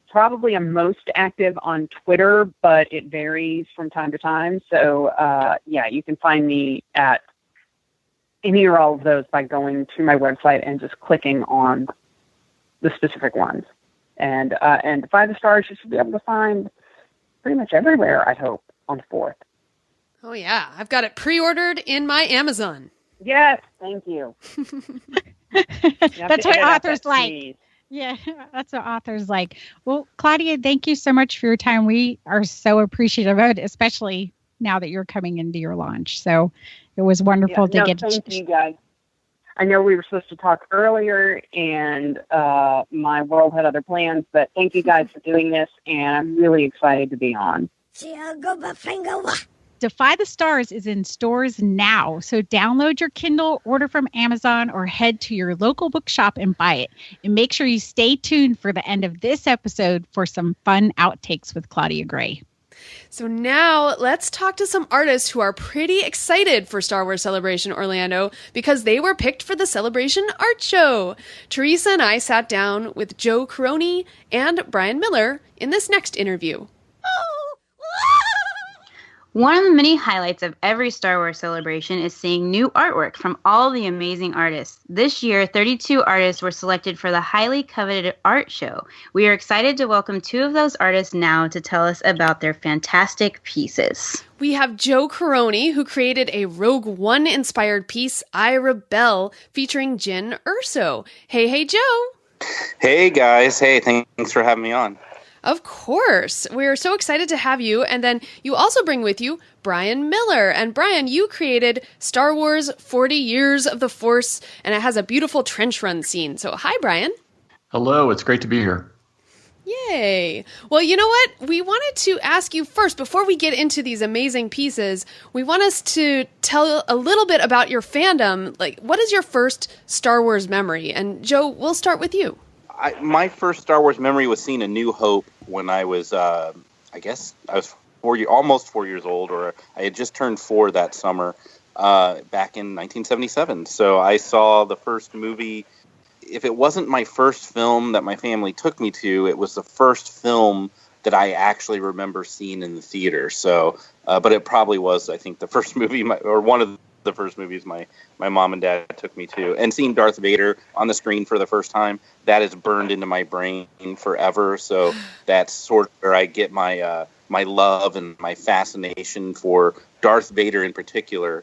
Probably I'm most active on Twitter, but it varies from time to time. So, you can find me at any or all of those by going to my website and just clicking on the specific ones. And Defy the Stars you should be able to find pretty much everywhere, I hope, on the 4th. Oh, yeah. I've got it pre-ordered in my Amazon. Yes, thank you. That's what authors like. Yeah, that's what authors like. Well, Claudia, thank you so much for your time. We are so appreciative of it, especially now that you're coming into your launch. So it was wonderful to get to... Thank you, guys. I know we were supposed to talk earlier, and my world had other plans, but thank you guys for doing this, and I'm really excited to be on. Defy the Stars is in stores now, so download your Kindle, order from Amazon, or head to your local bookshop and buy it. And make sure you stay tuned for the end of this episode for some fun outtakes with Claudia Gray. So now let's talk to some artists who are pretty excited for Star Wars Celebration Orlando because they were picked for the Celebration Art Show. Teresa and I sat down with Joe Corroney and Brian Miller in this next interview. One of the many highlights of every Star Wars celebration is seeing new artwork from all the amazing artists. This year, 32 artists were selected for the highly coveted art show. We are excited to welcome two of those artists now to tell us about their fantastic pieces. We have Joe Corroney, who created a Rogue One-inspired piece, I Rebel, featuring Jyn Erso. Hey, Joe. Hey, guys. Hey, thanks for having me on. Of course. We're so excited to have you. And then you also bring with you Brian Miller. And Brian, you created Star Wars 40 Years of the Force, and it has a beautiful trench run scene. So hi, Brian. Hello. It's great to be here. Yay. Well, you know what? We wanted to ask you first, before we get into these amazing pieces, we want us to tell a little bit about your fandom. Like, what is your first Star Wars memory? And Joe, we'll start with you. My first Star Wars memory was seeing A New Hope when I was, I guess, I was almost 4 years old, or I had just turned 4 that summer, back in 1977. So I saw the first movie. If it wasn't my first film that my family took me to, it was the first film that I actually remember seeing in the theater. So, but it probably was, I think, the first movie, or one of the first movies my mom and dad took me to. And seeing Darth Vader on the screen for the first time, that is burned into my brain forever. So that's sort of where I get my my love and my fascination for Darth Vader in particular,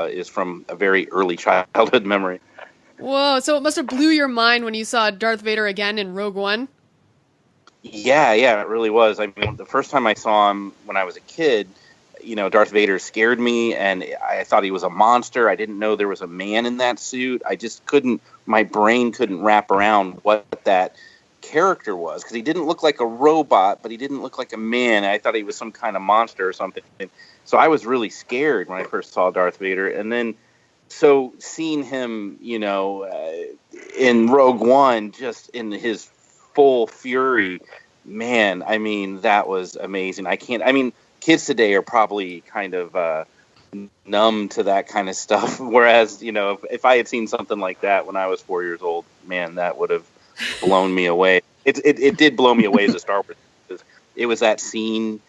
is from a very early childhood memory. Whoa, so it must have blew your mind when you saw Darth Vader again in Rogue One? Yeah, it really was. I mean, the first time I saw him when I was a kid, you know, Darth Vader scared me, and I thought he was a monster. I didn't know there was a man in that suit. I just my brain couldn't wrap around what that character was, because he didn't look like a robot, but he didn't look like a man. I thought he was some kind of monster or something. So I was really scared when I first saw Darth Vader. And then, so seeing him, you know, in Rogue One, just in his full fury, man, I mean, that was amazing. Kids today are probably kind of numb to that kind of stuff. Whereas, you know, if I had seen something like that when I was 4 years old, man, that would have blown me away. It did blow me away as a Star Wars. It was that scene,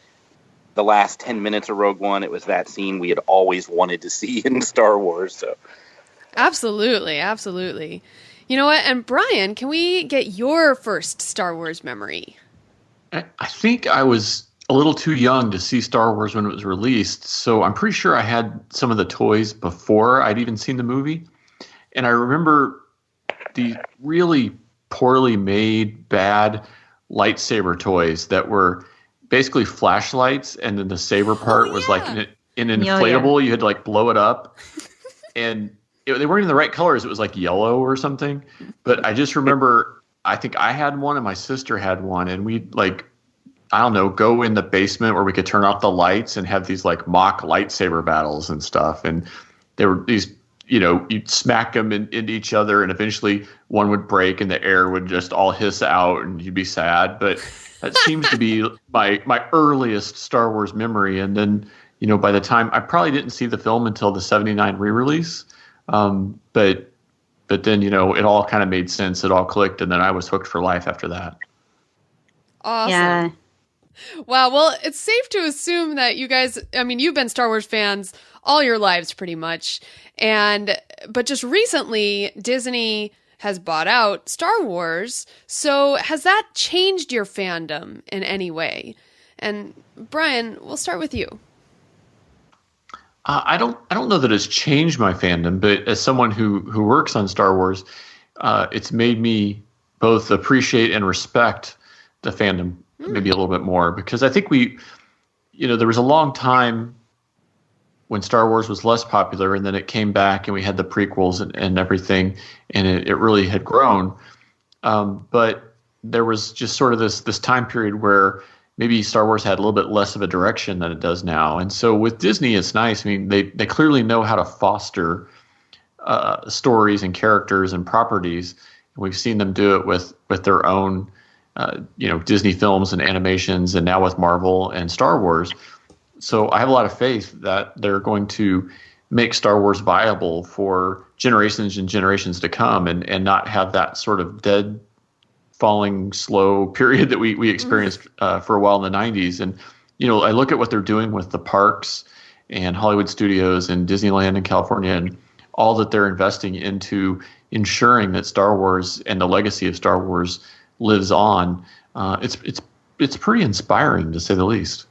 the last 10 minutes of Rogue One. It was that scene we had always wanted to see in Star Wars. So, absolutely. You know what? And Brian, can we get your first Star Wars memory? I think I was a little too young to see Star Wars when it was released, so I'm pretty sure I had some of the toys before I'd even seen the movie. And I remember the really poorly made, bad lightsaber toys that were basically flashlights, and then the saber part was like an inflatable. You had to like blow it up. And they weren't in the right colors. It was like yellow or something. But I just remember, I think I had one and my sister had one, and we'd like, I don't know, go in the basement where we could turn off the lights and have these like mock lightsaber battles and stuff. And there were these, you know, you'd smack them into each other, and eventually one would break and the air would just all hiss out and you'd be sad. But that seems to be my earliest Star Wars memory. And then, you know, by the time, I probably didn't see the film until the 79 re-release. But then, you know, it all kind of made sense. It all clicked. And then I was hooked for life after that. Awesome. Yeah. Wow. Well, it's safe to assume that you guys, I mean, you've been Star Wars fans all your lives pretty much. But just recently, Disney has bought out Star Wars. So has that changed your fandom in any way? And Brian, we'll start with you. I don't know that it's changed my fandom, but as someone who works on Star Wars, it's made me both appreciate and respect the fandom maybe a little bit more, because I think there was a long time when Star Wars was less popular, and then it came back and we had the prequels and everything, and it really had grown. But there was just sort of this time period where maybe Star Wars had a little bit less of a direction than it does now. And so with Disney, it's nice. I mean, they clearly know how to foster stories and characters and properties. We've seen them do it with their own, Disney films and animations, and now with Marvel and Star Wars. So I have a lot of faith that they're going to make Star Wars viable for generations and generations to come, and not have that sort of dead, falling, slow period that we experienced for a while in the 90s. And, I look at what they're doing with the parks and Hollywood Studios and Disneyland in California, and all that they're investing into ensuring that Star Wars and the legacy of Star Wars lives on. It's pretty inspiring, to say the least.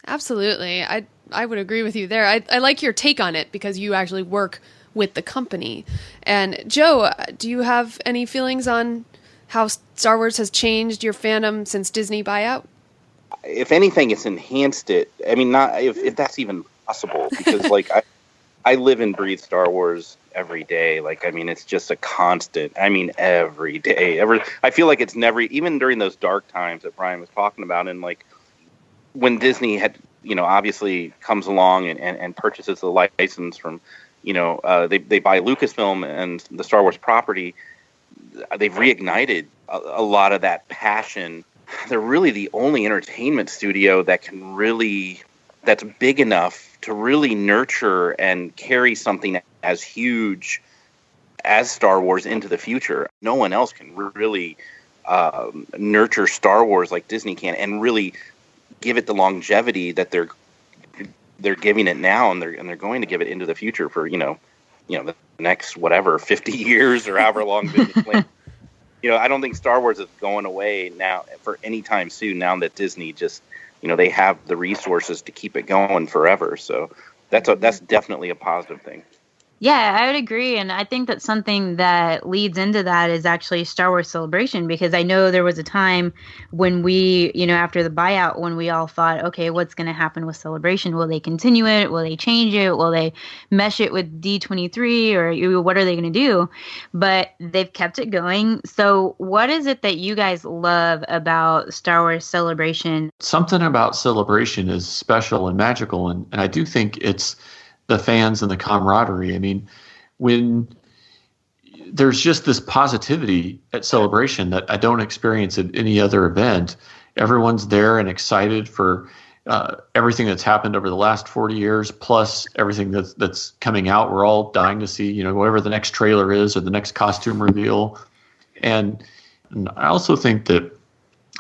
Absolutely. I would agree with you there. I like your take on it because you actually work with the company. And Joe, do you have any feelings on how Star Wars has changed your fandom since Disney buyout? If anything, it's enhanced it. I mean, not if that's even possible, because I live and breathe Star Wars every day. It's just a constant. Every day. I feel like it's never, even during those dark times that Brian was talking about, and when Disney had, obviously comes along and purchases the license from, they buy Lucasfilm and the Star Wars property. They've reignited a lot of that passion. They're really the only entertainment studio that's big enough to really nurture and carry something as huge as Star Wars into the future. No one else can really nurture Star Wars like Disney can, and really give it the longevity that they're giving it now, and they're going to give it into the future for the next 50 years or however long Disney plans. I don't think Star Wars is going away now for any time soon, now that Disney just they have the resources to keep it going forever. So that's definitely a positive thing. Yeah, I would agree. And I think that something that leads into that is actually Star Wars Celebration, because I know there was a time when we, after the buyout, when we all thought, okay, what's going to happen with Celebration? Will they continue it? Will they change it? Will they mesh it with D23, or what are they going to do? But they've kept it going. So what is it that you guys love about Star Wars Celebration? Something about Celebration is special and magical. And I do think it's the fans and the camaraderie. I mean, when there's just this positivity at Celebration that I don't experience at any other event. Everyone's there and excited for everything that's happened over the last 40 years, plus everything that's coming out. We're all dying to see, whatever the next trailer is or the next costume reveal. And I also think that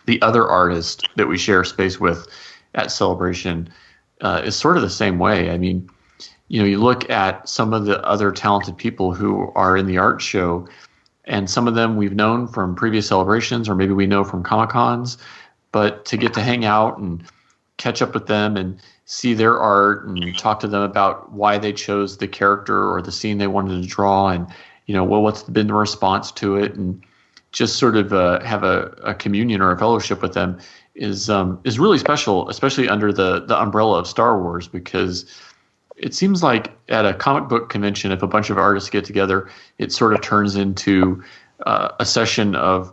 the other artist that we share space with at Celebration is sort of the same way. I mean, you look at some of the other talented people who are in the art show, and some of them we've known from previous celebrations, or maybe we know from Comic-Cons, but to get to hang out and catch up with them and see their art and talk to them about why they chose the character or the scene they wanted to draw, and, what's been the response to it, and just sort of have a communion or a fellowship with them is really special, especially under the umbrella of Star Wars, because it seems like at a comic book convention, if a bunch of artists get together, it sort of turns into a session of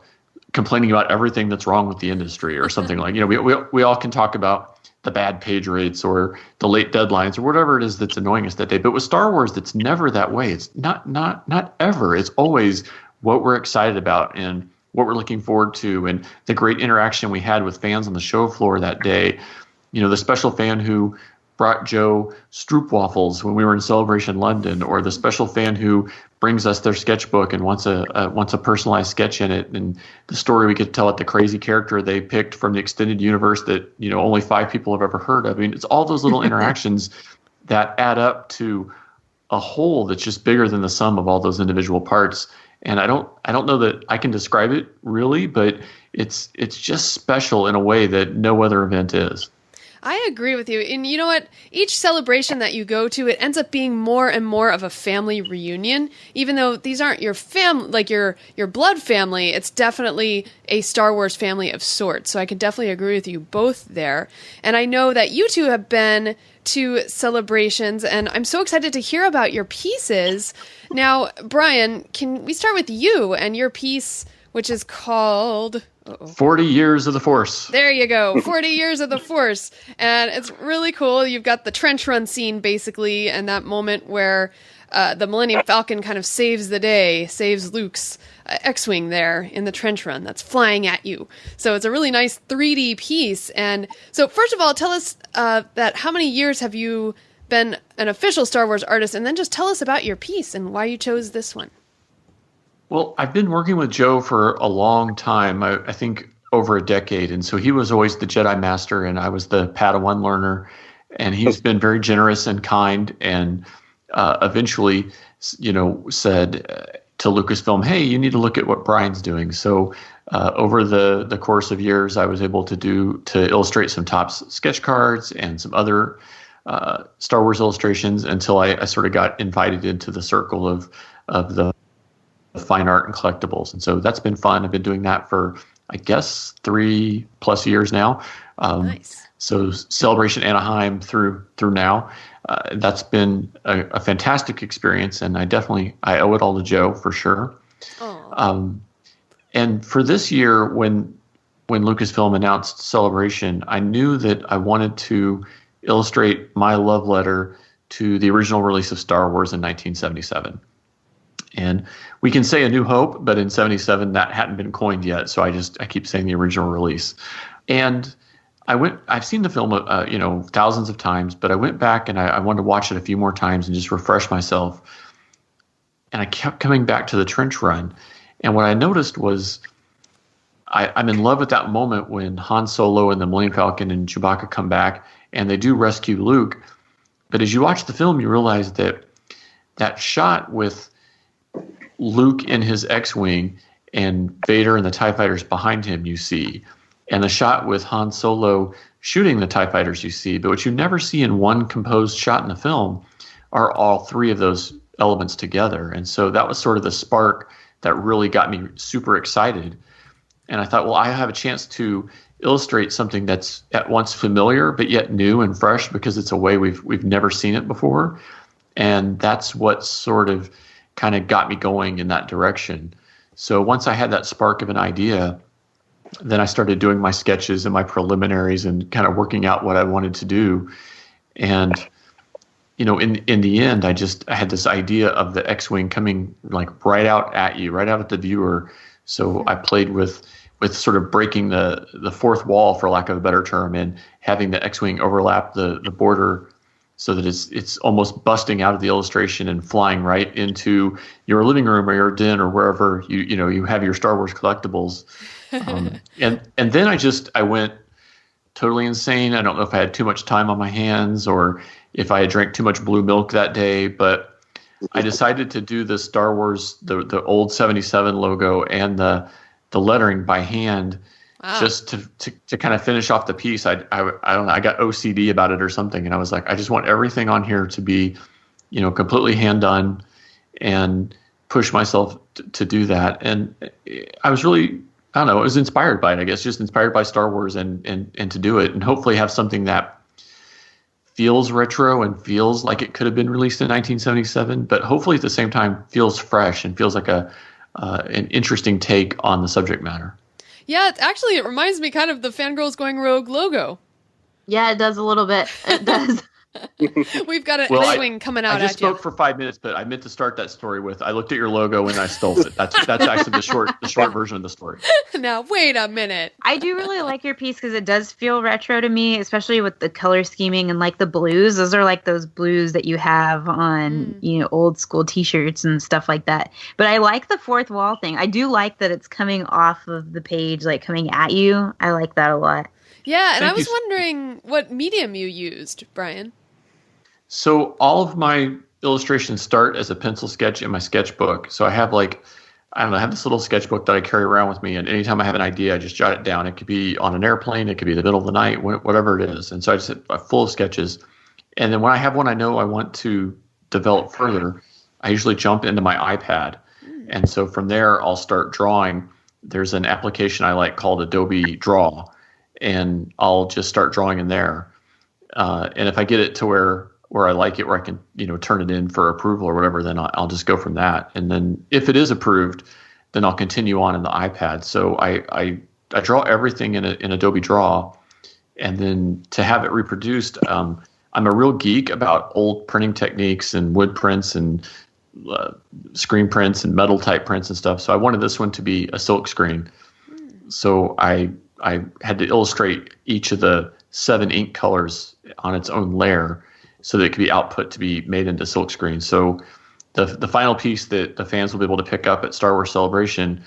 complaining about everything that's wrong with the industry or something like, we all can talk about the bad page rates or the late deadlines or whatever it is that's annoying us that day. But with Star Wars, that's never that way. It's not ever. It's always what we're excited about and what we're looking forward to, and the great interaction we had with fans on the show floor that day. The special fan who brought Joe stroopwafels when we were in Celebration London, or the special fan who brings us their sketchbook and wants a personalized sketch in it, and the story we could tell at the crazy character they picked from the extended universe that only 5 people have ever heard of. I mean, it's all those little interactions that add up to a whole that's just bigger than the sum of all those individual parts. And I don't know that I can describe it really, but it's just special in a way that no other event is. I agree with you. And you know what? Each celebration that you go to, it ends up being more and more of a family reunion. Even though these aren't your family, like your blood family, it's definitely a Star Wars family of sorts. So I could definitely agree with you both there. And I know that you two have been to celebrations, and I'm so excited to hear about your pieces. Now, Brian, can we start with you and your piece, which is called... 40 Years of the Force. There you go. 40 Years of the Force. And it's really cool. You've got the trench run scene, basically, and that moment where the Millennium Falcon kind of saves the day, saves Luke's X-Wing there in the trench run that's flying at you. So it's a really nice 3D piece. And so first of all, tell us that how many years have you been an official Star Wars artist? And then just tell us about your piece and why you chose this one. Well, I've been working with Joe for a long time, I think over a decade. And so he was always the Jedi Master and I was the Padawan learner. And he's been very generous and kind and eventually, said to Lucasfilm, hey, you need to look at what Brian's doing. So over the course of years, I was able to illustrate some Topps sketch cards and some other Star Wars illustrations until I sort of got invited into the circle of the fine art and collectibles. And so that's been fun. I've been doing that for, I guess, 3+ years now. Nice. So Celebration Anaheim through now. That's been a fantastic experience, and I owe it all to Joe for sure. And for this year, when Lucasfilm announced Celebration, I knew that I wanted to illustrate my love letter to the original release of Star Wars in 1977. And we can say A New Hope, but in 77 that hadn't been coined yet, so I keep saying the original release. And I've seen the film thousands of times, but I went back and I wanted to watch it a few more times and just refresh myself. And I kept coming back to the trench run. And what I noticed was I'm in love with that moment when Han Solo and the Millennium Falcon and Chewbacca come back and they do rescue Luke. But as you watch the film, you realize that shot with Luke in his X-Wing and Vader and the TIE fighters behind him you see, and the shot with Han Solo shooting the TIE fighters you see, but what you never see in one composed shot in the film are all three of those elements together. And so that was sort of the spark that really got me super excited. And I thought, well, I have a chance to illustrate something that's at once familiar but yet new and fresh because it's a way we've never seen it before. And that's what sort of kind of got me going in that direction. So once I had that spark of an idea, then I started doing my sketches and my preliminaries and kind of working out what I wanted to do. And, in the end, I had this idea of the X-Wing coming like right out at you, right out at the viewer. So I played with sort of breaking the fourth wall, for lack of a better term, and having the X-Wing overlap the border so that it's almost busting out of the illustration and flying right into your living room or your den or wherever you have your Star Wars collectibles. And then I went totally insane. I don't know if I had too much time on my hands or if I had drank too much blue milk that day, but I decided to do the Star Wars, the old 77 logo and the lettering by hand. Wow. Just to kind of finish off the piece. I don't know, I got OCD about it or something. And I was like, I just want everything on here to be, completely hand done and push myself to do that. And I was really, I don't know, I was inspired by it, I guess, just inspired by Star Wars and to do it and hopefully have something that feels retro and feels like it could have been released in 1977, but hopefully at the same time feels fresh and feels like an interesting take on the subject matter. Yeah, it reminds me kind of the Fangirls Going Rogue logo. Yeah, it does a little bit. It does. We've got an X-Wing coming out at you. I just spoke for 5 minutes, but I meant to start that story with, I looked at your logo and I stole it. That's actually the short version of the story. Now, wait a minute. I do really like your piece because it does feel retro to me, especially with the color scheming and like the blues. Those are like those blues that you have on, old school t-shirts and stuff like that. But I like the fourth wall thing. I do like that it's coming off of the page, like coming at you. I like that a lot. Yeah, and I was wondering what medium you used, Brian. So all of my illustrations start as a pencil sketch in my sketchbook. So I have I don't know, I have this little sketchbook that I carry around with me, and anytime I have an idea, I just jot it down. It could be on an airplane, it could be the middle of the night, whatever it is. And so I just have full of sketches. And then when I have one I know I want to develop further, I usually jump into my iPad. And so from there, I'll start drawing. There's an application I like called Adobe Draw, and I'll just start drawing in there. And if I get it to where I like it, where I can, turn it in for approval or whatever, then I'll just go from that. And then if it is approved, then I'll continue on in the iPad. So I draw everything in Adobe Draw, and then to have it reproduced, I'm a real geek about old printing techniques and wood prints and screen prints and metal type prints and stuff. So I wanted this one to be a silk screen. So I had to illustrate each of the 7 ink colors on its own layer so that it could be output to be made into silk screen. So the final piece that the fans will be able to pick up at Star Wars Celebration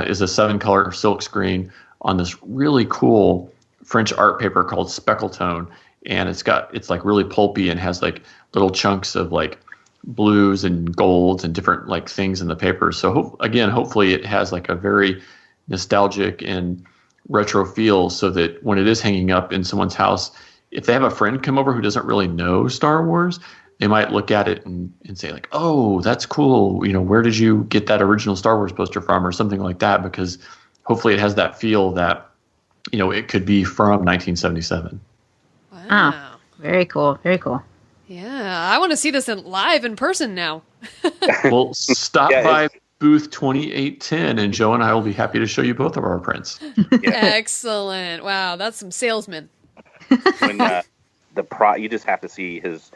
is a 7-color silk screen on this really cool French art paper called Speckletone. And it's like really pulpy and has like little chunks of like blues and golds and different like things in the paper. So hopefully it has like a very nostalgic and retro feel, so that when it is hanging up in someone's house, if they have a friend come over who doesn't really know Star Wars, they might look at it and say like, oh, that's cool. Where did you get that original Star Wars poster from, or something like that? Because hopefully it has that feel that, it could be from 1977. Wow. Oh, very cool. Very cool. Yeah. I want to see this live in person now. Well, stop by booth 2810, and Joe and I will be happy to show you both of our prints. Excellent. Wow. That's some salesman. When you just have to see his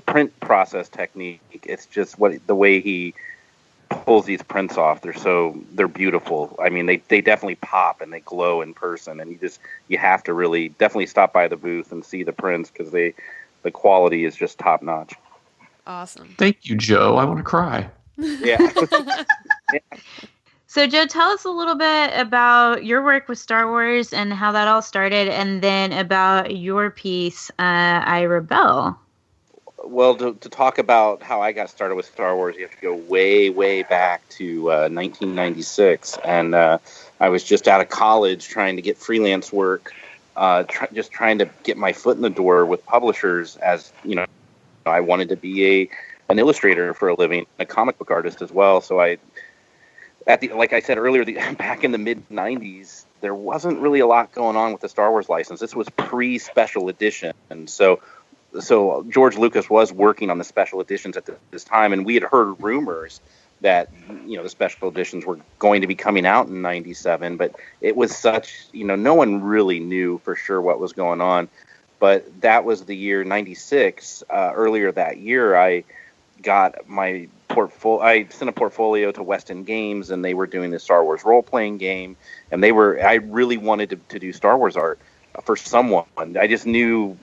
print process technique. It's just the way he pulls these prints off. They're beautiful. I mean, they definitely pop and they glow in person, and you have to really definitely stop by the booth and see the prints, because the quality is just top notch. Awesome. Thank you, Joe. I want to cry. Yeah. So, Joe, tell us a little bit about your work with Star Wars and how that all started, and then about your piece, I Rebel. Well, to talk about how I got started with Star Wars, you have to go way, way back to 1996. And I was just out of college trying to get freelance work, just trying to get my foot in the door with publishers, as, I wanted to be an illustrator for a living, a comic book artist as well. So like I said earlier, back in the mid-90s, there wasn't really a lot going on with the Star Wars license. This was pre-special edition. And so George Lucas was working on the special editions at this time, and we had heard rumors that, the special editions were going to be coming out in 97, but it was such, no one really knew for sure what was going on. But that was the year 96. Earlier that year, I got my I sent a portfolio to West End Games, and they were doing the Star Wars role-playing game, and I really wanted to do Star Wars art for someone. I just knew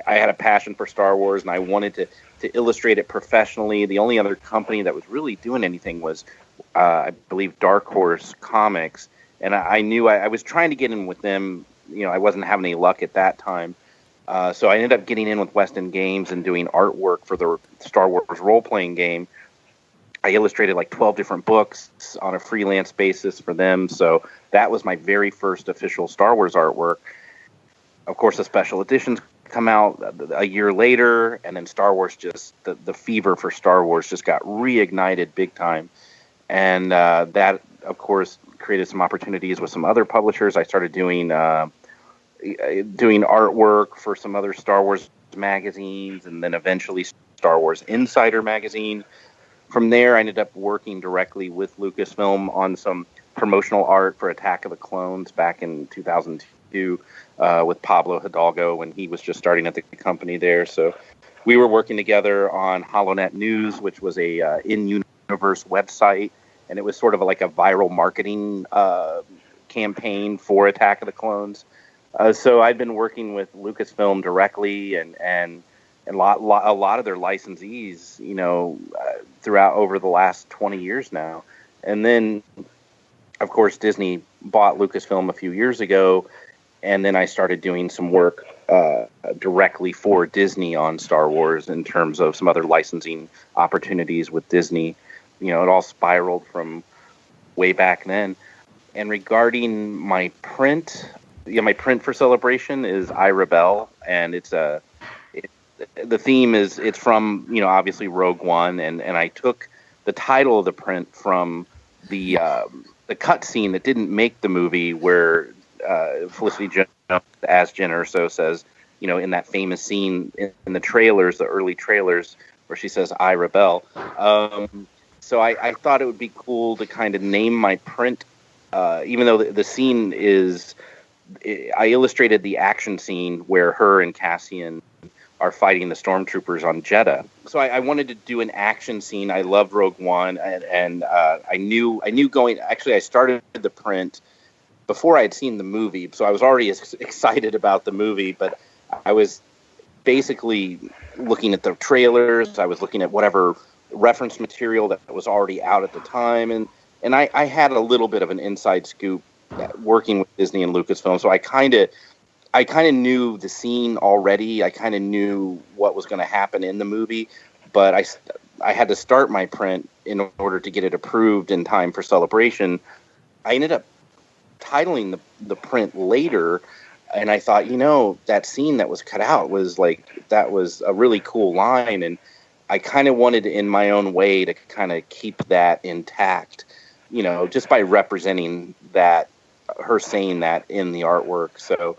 I had a passion for Star Wars, and I wanted to illustrate it professionally. The only other company that was really doing anything was, I believe, Dark Horse Comics, and I knew I was trying to get in with them. I wasn't having any luck at that time. So I ended up getting in with West End Games and doing artwork for the Star Wars role-playing game. I illustrated like 12 different books on a freelance basis for them. So that was my very first official Star Wars artwork. Of course, the special editions come out a year later, and then Star Wars the fever for Star Wars just got reignited big time. And that, of course, created some opportunities with some other publishers. I started doing artwork for some other Star Wars magazines, and then eventually Star Wars Insider magazine. From there, I ended up working directly with Lucasfilm on some promotional art for Attack of the Clones back in 2002 with Pablo Hidalgo when he was just starting at the company there. So we were working together on HoloNet News, which was a in-universe website, and it was sort of like a viral marketing campaign for Attack of the Clones. So I'd been working with Lucasfilm directly and a lot of their licensees, throughout over the last 20 years now. And then, of course, Disney bought Lucasfilm a few years ago, and then I started doing some work directly for Disney on Star Wars in terms of some other licensing opportunities with Disney. it all spiraled from way back then. And regarding my print, my print for Celebration is I Rebel, and the theme is, it's from, obviously Rogue One, and I took the title of the print from the cutscene that didn't make the movie, where Felicity Jones, as Jen Erso, says, in that famous scene in the trailers, the early trailers, where she says, I Rebel. So I thought it would be cool to kind of name my print, even though the scene is, I illustrated the action scene where her and Cassian are fighting the stormtroopers on Jeddah. So I wanted to do an action scene. I loved Rogue One, and I knew going. Actually, I started the print before I had seen the movie, so I was already excited about the movie. But I was basically looking at the trailers. I was looking at whatever reference material that was already out at the time, and I had a little bit of an inside scoop working with Disney and Lucasfilm. So I kind of knew the scene already. I kind of knew what was going to happen in the movie, but I had to start my print in order to get it approved in time for Celebration. I ended up titling the print later, and I thought, that scene that was cut out was that was a really cool line, and I kind of wanted, in my own way, to kind of keep that intact, just by representing that, her saying that in the artwork. So,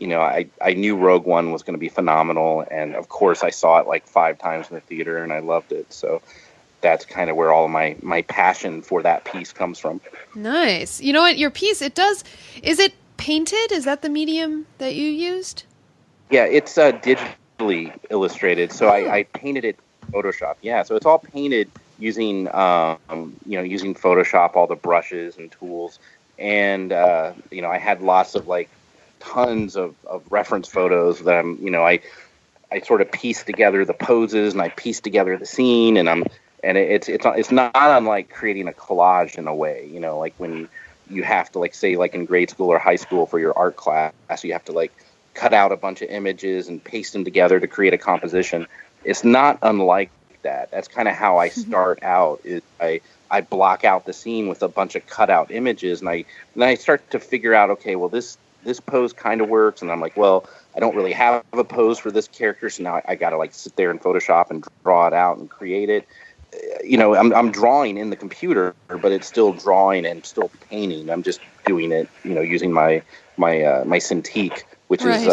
I knew Rogue One was going to be phenomenal, and of course I saw it 5 times in the theater, and I loved it. So that's kind of where all my passion for that piece comes from. Nice. You know what? Your piece, is it painted? Is that the medium that you used? Yeah, it's digitally illustrated. So I painted it in Photoshop. Yeah, so it's all painted using using Photoshop, all the brushes and tools. And I had lots of tons of reference photos that I sort of pieced together the poses, and I pieced together the scene, and it's not unlike creating a collage in a way, when you have to say in grade school or high school for your art class, you have to cut out a bunch of images and paste them together to create a composition. It's not unlike that. That's kind of how I start out. Is I block out the scene with a bunch of cut out images, and I start to figure out, okay, well, this pose kind of works, and I'm like, well, I don't really have a pose for this character, so now I got to sit there in Photoshop and draw it out and create it. I'm drawing in the computer, but it's still drawing and still painting. I'm just doing it, using my Cintiq, which is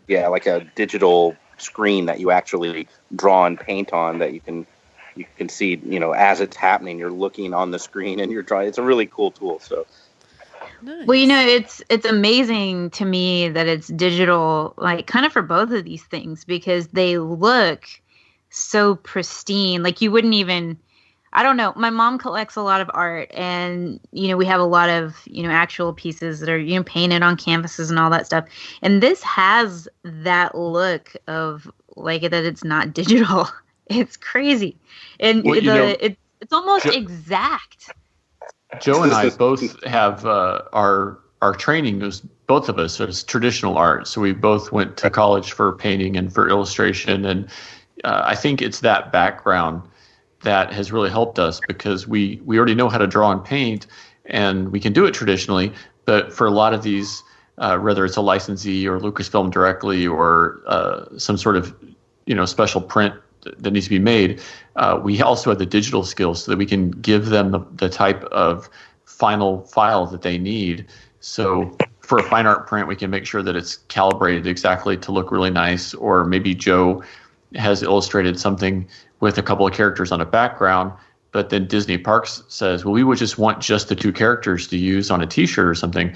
like a digital screen that you actually draw and paint on, that you can see, as it's happening, you're looking on the screen and you're drawing. It's a really cool tool. So. Nice. Well, it's amazing to me that it's digital, kind of for both of these things, because they look so pristine. You wouldn't even, I don't know. My mom collects a lot of art, and, we have a lot of, actual pieces that are, painted on canvases and all that stuff. And this has that look of that it's not digital. It's crazy. And it's almost exact. Joe and I both have our training was, both of us, as traditional art. So we both went to college for painting and for illustration. And I think it's that background that has really helped us, because we already know how to draw and paint, and we can do it traditionally. But for a lot of these, whether it's a licensee or Lucasfilm directly, or some sort of special print that needs to be made, we also have the digital skills so that we can give them the type of final file that they need. So for a fine art print, we can make sure that it's calibrated exactly to look really nice. Or maybe Joe has illustrated something with a couple of characters on a background, but then Disney Parks says, well, we would just want just the 2 characters to use on a t-shirt or something.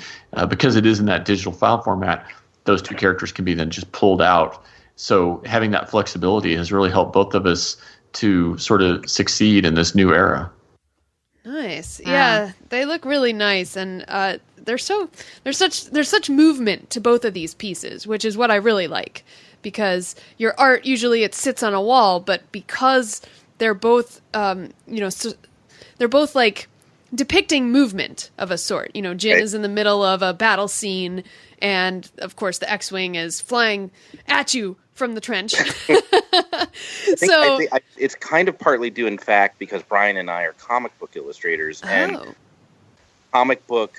Because it is in that digital file format, those 2 characters can be then just pulled out. So having that flexibility has really helped both of us to sort of succeed in this new era. Nice. Yeah, they look really nice, and there's such movement to both of these pieces, which is what I really like, because your art usually it sits on a wall, but because they're both they're both depicting movement of a sort. You know, Jin is in the middle of a battle scene, and of course the X-Wing is flying at you from the trench. I think it's kind of partly due, in fact, because Brian and I are comic book illustrators, and comic book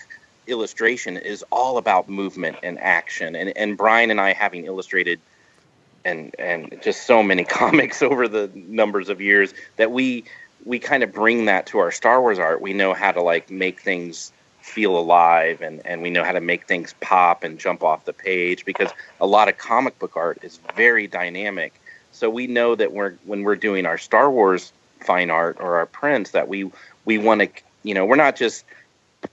illustration is all about movement and action. And Brian and I, having illustrated and just so many comics over the numbers of years, that we kind of bring that to our Star Wars art. We know how to like make things feel alive, and we know how to make things pop and jump off the page, because a lot of comic book art is very dynamic. So we know that when we're doing our Star Wars fine art or our prints, that we want to, you know, we're not just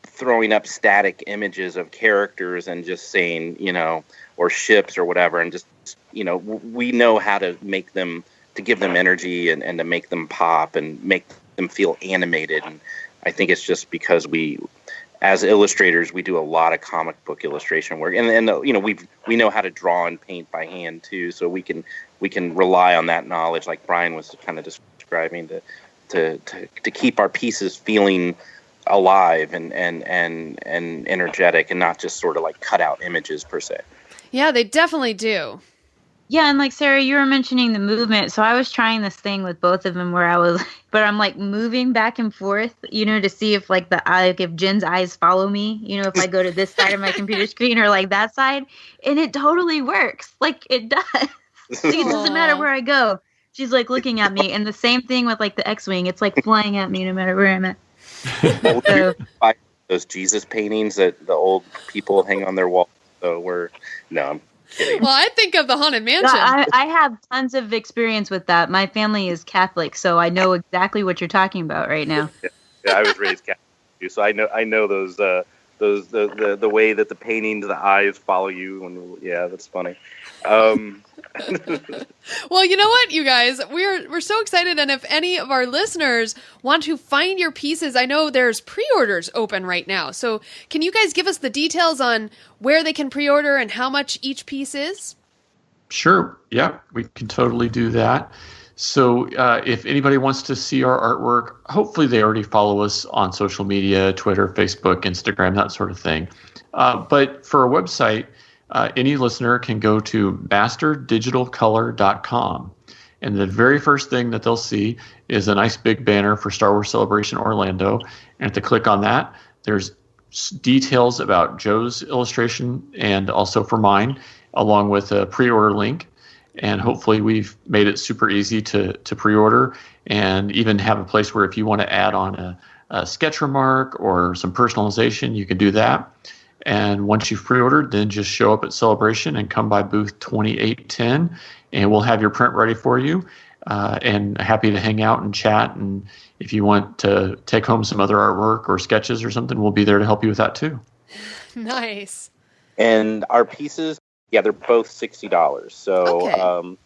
throwing up static images of characters and just saying, you know, or ships or whatever, and just, you know, we know how to make them, to give them energy and to make them pop and make them feel animated. And I think it's just because we, as illustrators, we do a lot of comic book illustration work, and you know, we know how to draw and paint by hand too, so we can rely on that knowledge, like Brian was kind of describing, to keep our pieces feeling alive and energetic, and not just sort of like cut out images per se. Yeah, they definitely do. Yeah, and like Sarah, you were mentioning the movement. So I was trying this thing with both of them where I'm like moving back and forth, you know, to see if like if Jin's eyes follow me, you know, if I go to this side of my computer screen or like that side, and it totally works. Like it does. It doesn't matter where I go. She's like looking at me, and the same thing with like the X-Wing. It's like flying at me no matter where I'm at. So, those Jesus paintings that the old people hang on their wall. So I'm kidding. Well, I think of the Haunted Mansion. I have tons of experience with that. My family is Catholic, so I know exactly what you're talking about right now. Yeah, I was raised Catholic too, so I know those the way that the paintings, the eyes follow you. Yeah, that's funny. Well, you know what, you guys, we're so excited, and if any of our listeners want to find your pieces, I know there's pre-orders open right now. So can you guys give us the details on where they can pre-order and how much each piece is? Sure. Yeah, we can totally do that. So if anybody wants to see our artwork, hopefully they already follow us on social media, Twitter, Facebook, Instagram, that sort of thing. But for our website, any listener can go to masterdigitalcolor.com. And the very first thing that they'll see is a nice big banner for Star Wars Celebration Orlando. And if they click on that, there's details about Joe's illustration and also for mine, along with a pre-order link. And hopefully we've made it super easy to pre-order, and even have a place where if you want to add on a sketch remark or some personalization, you can do that. And once you've pre-ordered, then just show up at Celebration and come by booth 2810, and we'll have your print ready for you. And happy to hang out and chat. And if you want to take home some other artwork or sketches or something, we'll be there to help you with that too. Nice. And our pieces, yeah, they're both $60. So, okay.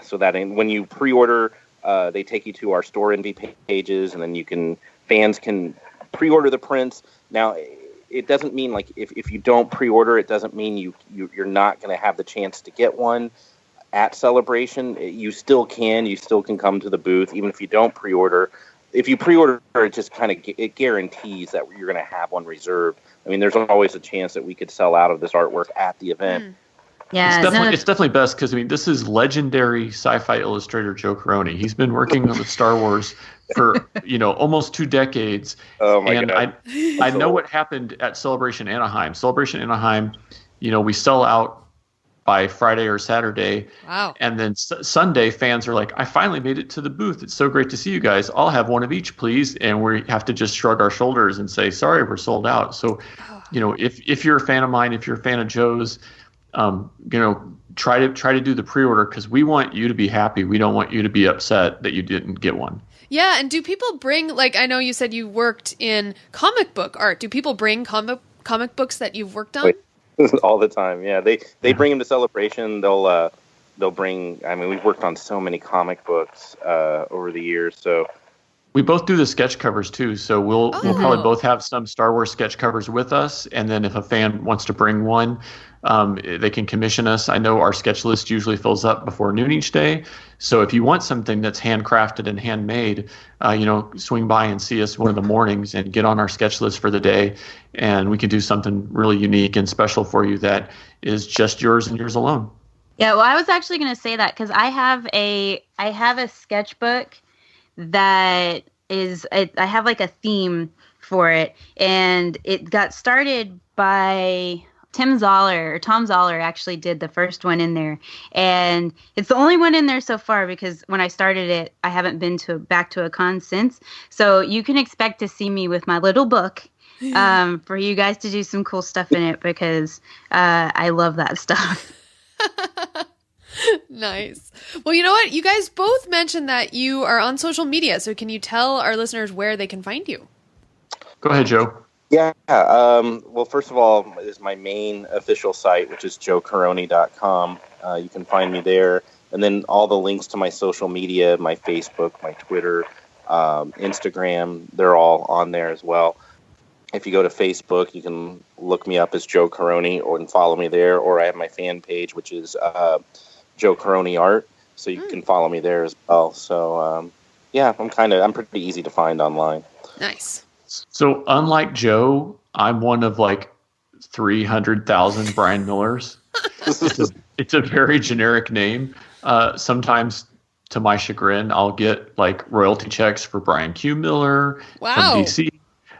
So that when you pre-order, they take you to our store NB pages, and then fans can pre-order the prints. Now, it doesn't mean like if you don't pre-order, it doesn't mean you're not going to have the chance to get one at Celebration. You still can come to the booth even if you don't pre-order. If you pre-order, it just it guarantees that you're going to have one reserved. I mean, there's always a chance that we could sell out of this artwork at the event. Yeah, it's definitely best because, I mean, this is legendary sci-fi illustrator Joe Corroney. He's been working with Star Wars for almost 2 decades. Oh my God! I know what happened at Celebration Anaheim. Celebration Anaheim, we sell out by Friday or Saturday. Wow! And then Sunday, fans are like, "I finally made it to the booth. It's so great to see you guys. I'll have one of each, please." And we have to just shrug our shoulders and say, "Sorry, we're sold out." So, if you're a fan of mine, if you're a fan of Joe's, try to do the pre-order, because we want you to be happy. We don't want you to be upset that you didn't get one. Yeah, and do people bring, like, I know you said you worked in comic book art. Do people bring comic books that you've worked on? All the time, yeah. They bring them to Celebration. They'll bring. I mean, we've worked on so many comic books over the years. So We both do the sketch covers too, so we'll probably both have some Star Wars sketch covers with us, and then if a fan wants to bring one, they can commission us. I know our sketch list usually fills up before noon each day, so if you want something that's handcrafted and handmade, swing by and see us one of the mornings and get on our sketch list for the day, and we can do something really unique and special for you that is just yours and yours alone. Yeah, well, I was actually going to say that because I have a sketchbook that is I have like a theme for it, and it got started by Tom Zoller actually did the first one in there, and it's the only one in there so far because when I started it, I haven't been back to a con since. So you can expect to see me with my little book for you guys to do some cool stuff in it because I love that stuff. Nice. Well, you know what? You guys both mentioned that you are on social media. So can you tell our listeners where they can find you? Go ahead, Joe. Yeah. Well, first of all, is my main official site, which is joecorroney.com. You can find me there. And then all the links to my social media, my Facebook, my Twitter, Instagram, they're all on there as well. If you go to Facebook, you can look me up as Joe Corroney and follow me there. Or I have my fan page, which is Joe Corroney Art, so you can follow me there as well. So, I'm pretty easy to find online. Nice. So, unlike Joe, I'm one of like 300,000 Brian Millers. It's a very generic name. Sometimes, to my chagrin, I'll get like royalty checks for Brian Q. Miller from DC.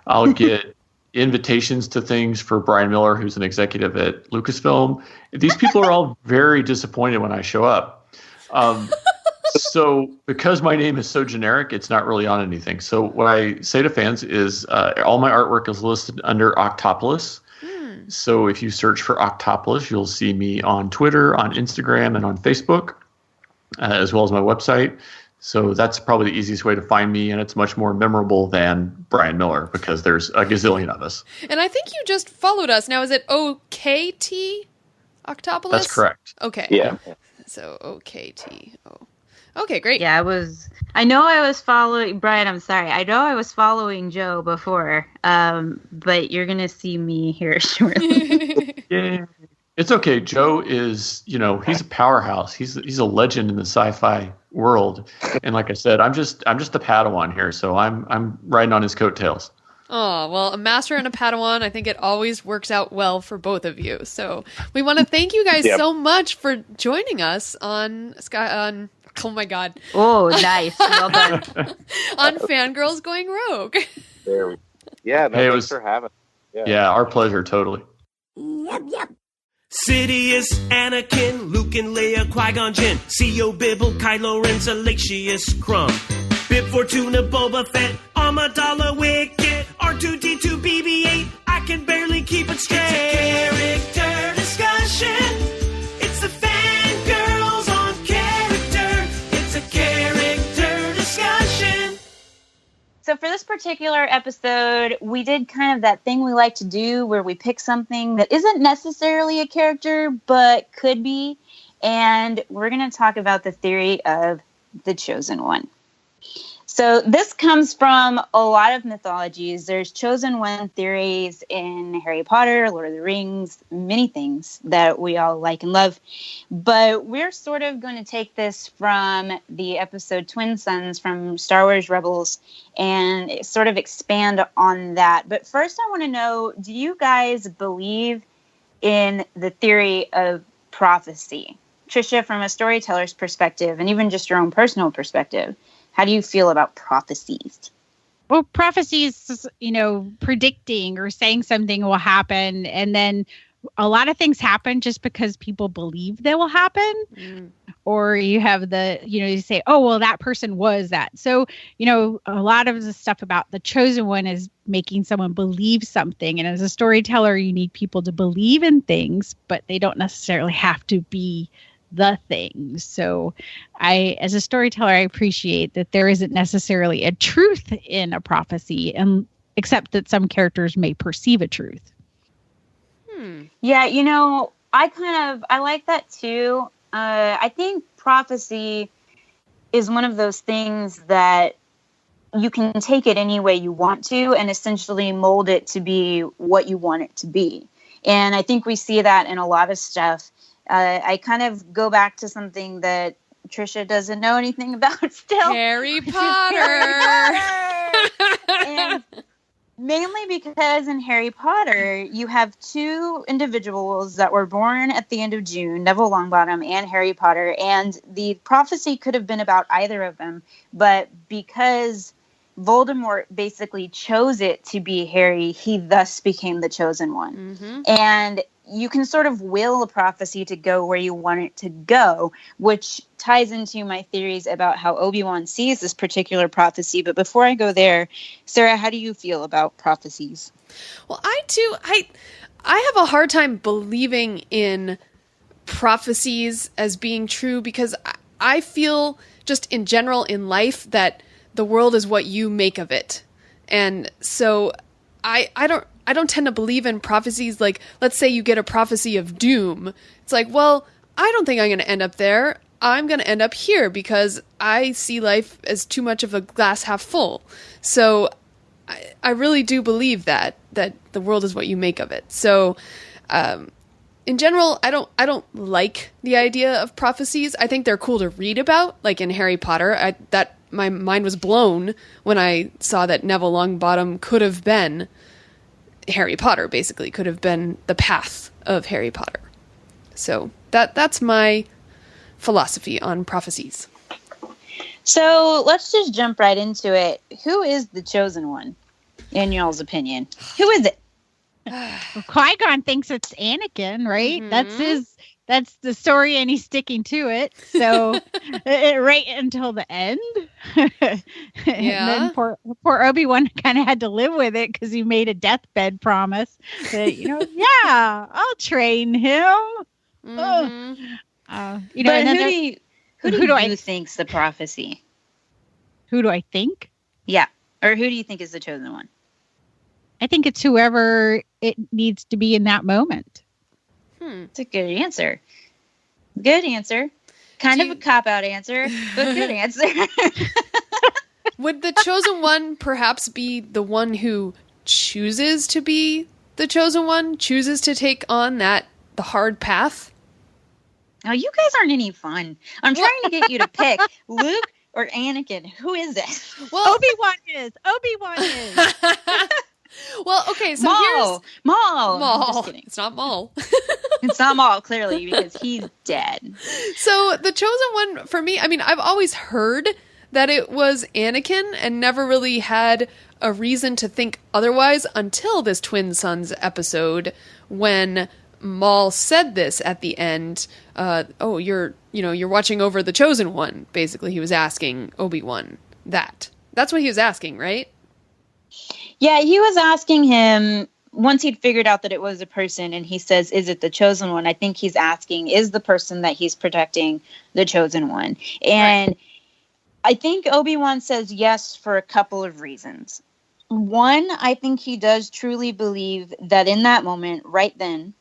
I'll get invitations to things for Brian Miller, who's an executive at Lucasfilm. These people are all very disappointed when I show up. So because my name is so generic, it's not really on anything. So what I say to fans is all my artwork is listed under Octopolis. So if you search for Octopolis, you'll see me on Twitter, on Instagram, and on Facebook, as well as my website. So that's probably the easiest way to find me, and it's much more memorable than Brian Miller because there's a gazillion of us. And I think you just followed us. Now, is it OKT Octopolis? That's correct. Okay. Yeah. So OKT. Oh. Okay, great. Yeah, I know I was following Brian. I'm sorry. I know I was following Joe before, but you're gonna see me here shortly. Yeah. It's okay. Joe is, he's a powerhouse. He's a legend in the sci-fi world. And like I said, I'm just a Padawan here, so I'm riding on his coattails. Oh, well, a master and a Padawan, I think it always works out well for both of you. So we want to thank you guys so much for joining us on oh my God. Oh, nice. Well done. On Fangirls Going Rogue. Thanks for having us. Yeah, our pleasure, totally. Yep. Sidious, Anakin, Luke and Leia, Qui-Gon Jinn, C.O. Bibble, Kylo Ren, Salacious Crumb, Bib Fortuna, Boba Fett, Amidala, Wicket, R2-D2, BB-8, I can barely keep it straight. It's a character discussion. It's the Fangirls on Character. It's a character discussion. So for this particular episode, we did kind of that thing we like to do where we pick something that isn't necessarily a character, but could be. And we're going to talk about the theory of the Chosen One. So this comes from a lot of mythologies. There's Chosen One theories in Harry Potter, Lord of the Rings, many things that we all like and love. But we're sort of going to take this from the episode Twin Suns from Star Wars Rebels and sort of expand on that. But first I want to know, do you guys believe in the theory of prophecy? Tricia, from a storyteller's perspective, and even just your own personal perspective, how do you feel about prophecies? Well, prophecies, predicting or saying something will happen. And then a lot of things happen just because people believe they will happen. Or you have you say, oh, well, that person was that. So, a lot of the stuff about the Chosen One is making someone believe something. And as a storyteller, you need people to believe in things, but they don't necessarily have to be the thing. So as a storyteller, I appreciate that there isn't necessarily a truth in a prophecy, except that some characters may perceive a truth. Yeah, I like that too. I think prophecy is one of those things that you can take it any way you want to and essentially mold it to be what you want it to be. And I think we see that in a lot of stuff. I kind of go back to something that Tricia doesn't know anything about still. Harry Potter. And mainly because in Harry Potter, you have two individuals that were born at the end of June, Neville Longbottom and Harry Potter, and the prophecy could have been about either of them, but because Voldemort basically chose it to be Harry, he thus became the chosen one. Mm-hmm. And you can sort of will a prophecy to go where you want it to go, which ties into my theories about how Obi-Wan sees this particular prophecy. But before I go there, Sarah, how do you feel about prophecies? Well, I do. I have a hard time believing in prophecies as being true because I feel just in general in life that the world is what you make of it. And so I don't tend to believe in prophecies. Like, let's say you get a prophecy of doom. It's like, well, I don't think I'm going to end up there. I'm going to end up here because I see life as too much of a glass half full. So I really do believe that the world is what you make of it. So, in general, I don't like the idea of prophecies. I think they're cool to read about, like in Harry Potter. My mind was blown when I saw that Neville Longbottom could have been Harry Potter, basically, could have been the path of Harry Potter. So that's my philosophy on prophecies. So let's just jump right into it. Who is the chosen one, in y'all's opinion? Who is it? Well, Qui-Gon thinks it's Anakin, right? Mm-hmm. That's the story, and he's sticking to it. So right until the end. Yeah. And then poor Obi-Wan kind of had to live with it because he made a deathbed promise that, yeah, I'll train him. Mm-hmm. But who do you think's the prophecy? Who do I think? Yeah. Or who do you think is the chosen one? I think it's whoever it needs to be in that moment. It's a good answer. Good answer. Kind of a cop-out answer, but good answer. Would the chosen one perhaps be the one who chooses to be the chosen one? Chooses to take on the hard path? Now, you guys aren't any fun. I'm trying to get you to pick Luke or Anakin. Who is it? Well, Obi-Wan is. Well, okay, so Maul. Maul. I'm just kidding. It's not Maul. It's not Maul, clearly, because he's dead. So the chosen one for me, I mean, I've always heard that it was Anakin and never really had a reason to think otherwise until this Twin Sons episode when Maul said this at the end. You're watching over the chosen one. Basically, he was asking Obi-Wan that. That's what he was asking, right? Yeah, he was asking him once he'd figured out that it was a person and he says, is it the chosen one? I think he's asking, is the person that he's protecting the chosen one? And right. I think Obi-Wan says yes for a couple of reasons. One, I think he does truly believe that in that moment, right then,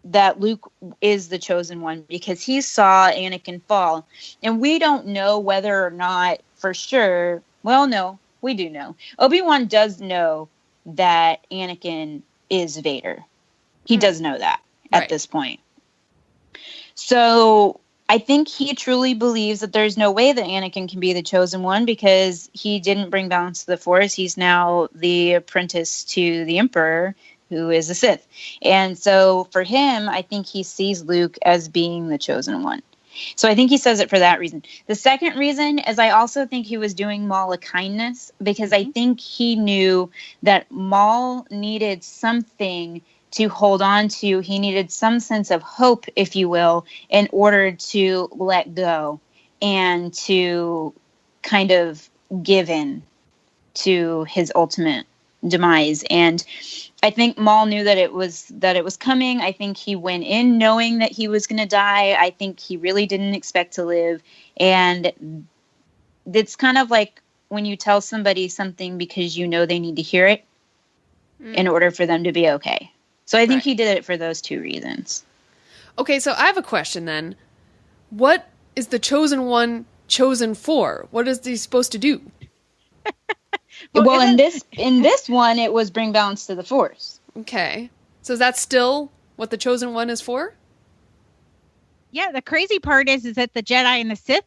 that Luke is the chosen one because he saw Anakin fall. And we don't know whether or not for sure. Well, no. We do know. Obi-Wan does know that Anakin is Vader. He does know that at this point. So I think he truly believes that there's no way that Anakin can be the chosen one because he didn't bring balance to the Force. He's now the apprentice to the Emperor, who is a Sith. And so for him, I think he sees Luke as being the chosen one. So I think he says it for that reason. The second reason is I also think he was doing Maul a kindness because I think he knew that Maul needed something to hold on to. He needed some sense of hope, if you will, in order to let go and to kind of give in to his ultimate demise. And I think Maul knew that it was coming. I think he went in knowing that he was going to die. I think he really didn't expect to live. And it's kind of like when you tell somebody something because you know they need to hear it in order for them to be okay. So I think he did it for those two reasons. Okay, so I have a question then. What is the chosen one chosen for? What is he supposed to do? Well, in this one, it was bring balance to the Force. Okay. So is that still what the Chosen One is for? Yeah, the crazy part is that the Jedi and the Sith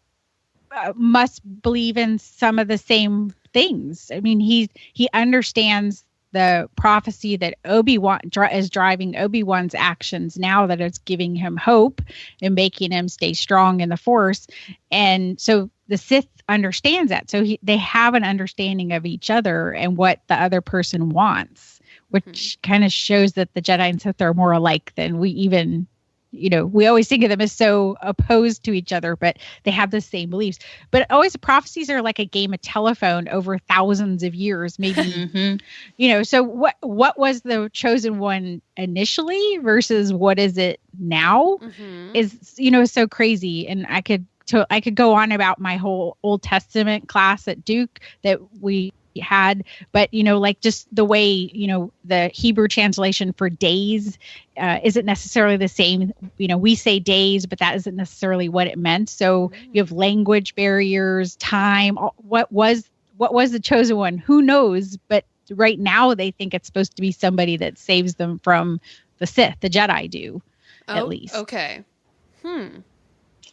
must believe in some of the same things. I mean, he understands the prophecy that Obi-Wan is driving Obi-Wan's actions now, that it's giving him hope and making him stay strong in the Force. And so the Sith understands that. So they have an understanding of each other and what the other person wants, which kind of shows that the Jedi and Sith are more alike than we even, we always think of them as so opposed to each other, but they have the same beliefs. But always the prophecies are like a game of telephone over thousands of years, maybe, so what was the Chosen One initially versus what is it now is, so crazy. And I could go on about my whole Old Testament class at Duke that we had, but like just the way the Hebrew translation for days isn't necessarily the same. We say days, but that isn't necessarily what it meant. So you have language barriers, time. What was the Chosen One? Who knows? But right now they think it's supposed to be somebody that saves them from the Sith. The Jedi do, at least. Okay.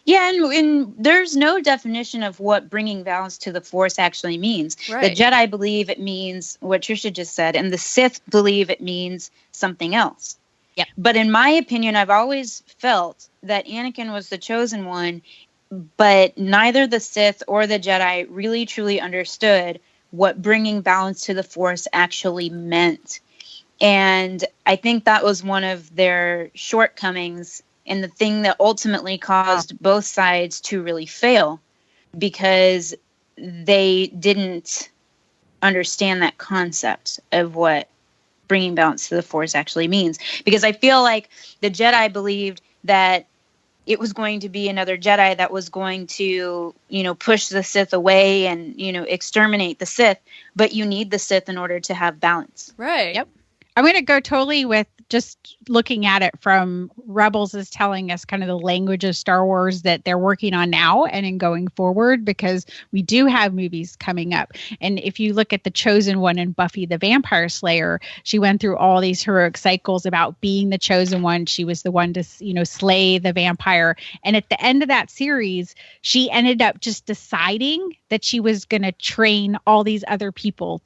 Yeah, and there's no definition of what bringing balance to the Force actually means. Right. The Jedi believe it means what Tricia just said, and the Sith believe it means something else. Yep. But in my opinion, I've always felt that Anakin was the Chosen One, but neither the Sith or the Jedi really truly understood what bringing balance to the Force actually meant. And I think that was one of their shortcomings and the thing that ultimately caused both sides to really fail, because they didn't understand that concept of what bringing balance to the Force actually means. Because I feel like the Jedi believed that it was going to be another Jedi that was going to, push the Sith away and, exterminate the Sith. But you need the Sith in order to have balance. Right. Yep. I'm going to go totally with just looking at it from Rebels is telling us kind of the language of Star Wars that they're working on now and in going forward, because we do have movies coming up. And if you look at the Chosen One in Buffy the Vampire Slayer, she went through all these heroic cycles about being the Chosen One. She was the one to, slay the vampire. And at the end of that series, she ended up just deciding that she was going to train all these other people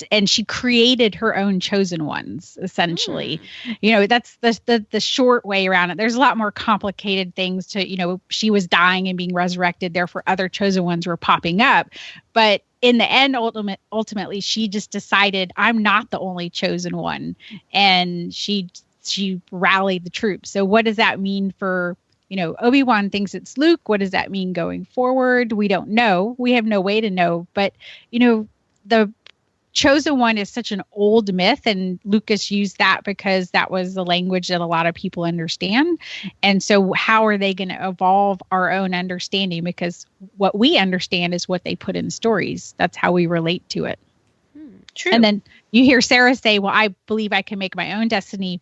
and she created her own chosen ones, essentially. That's the short way around it. There's a lot more complicated things to, she was dying and being resurrected, therefore other chosen ones were popping up. But in the end, ultimately, she just decided, I'm not the only chosen one. And she rallied the troops. So what does that mean for, Obi-Wan thinks it's Luke. What does that mean going forward? We don't know. We have no way to know. But, the Chosen One is such an old myth, and Lucas used that because that was the language that a lot of people understand. And so how are they going to evolve our own understanding? Because what we understand is what they put in stories. That's how we relate to it. True. And then you hear Sarah say, well, I believe I can make my own destiny.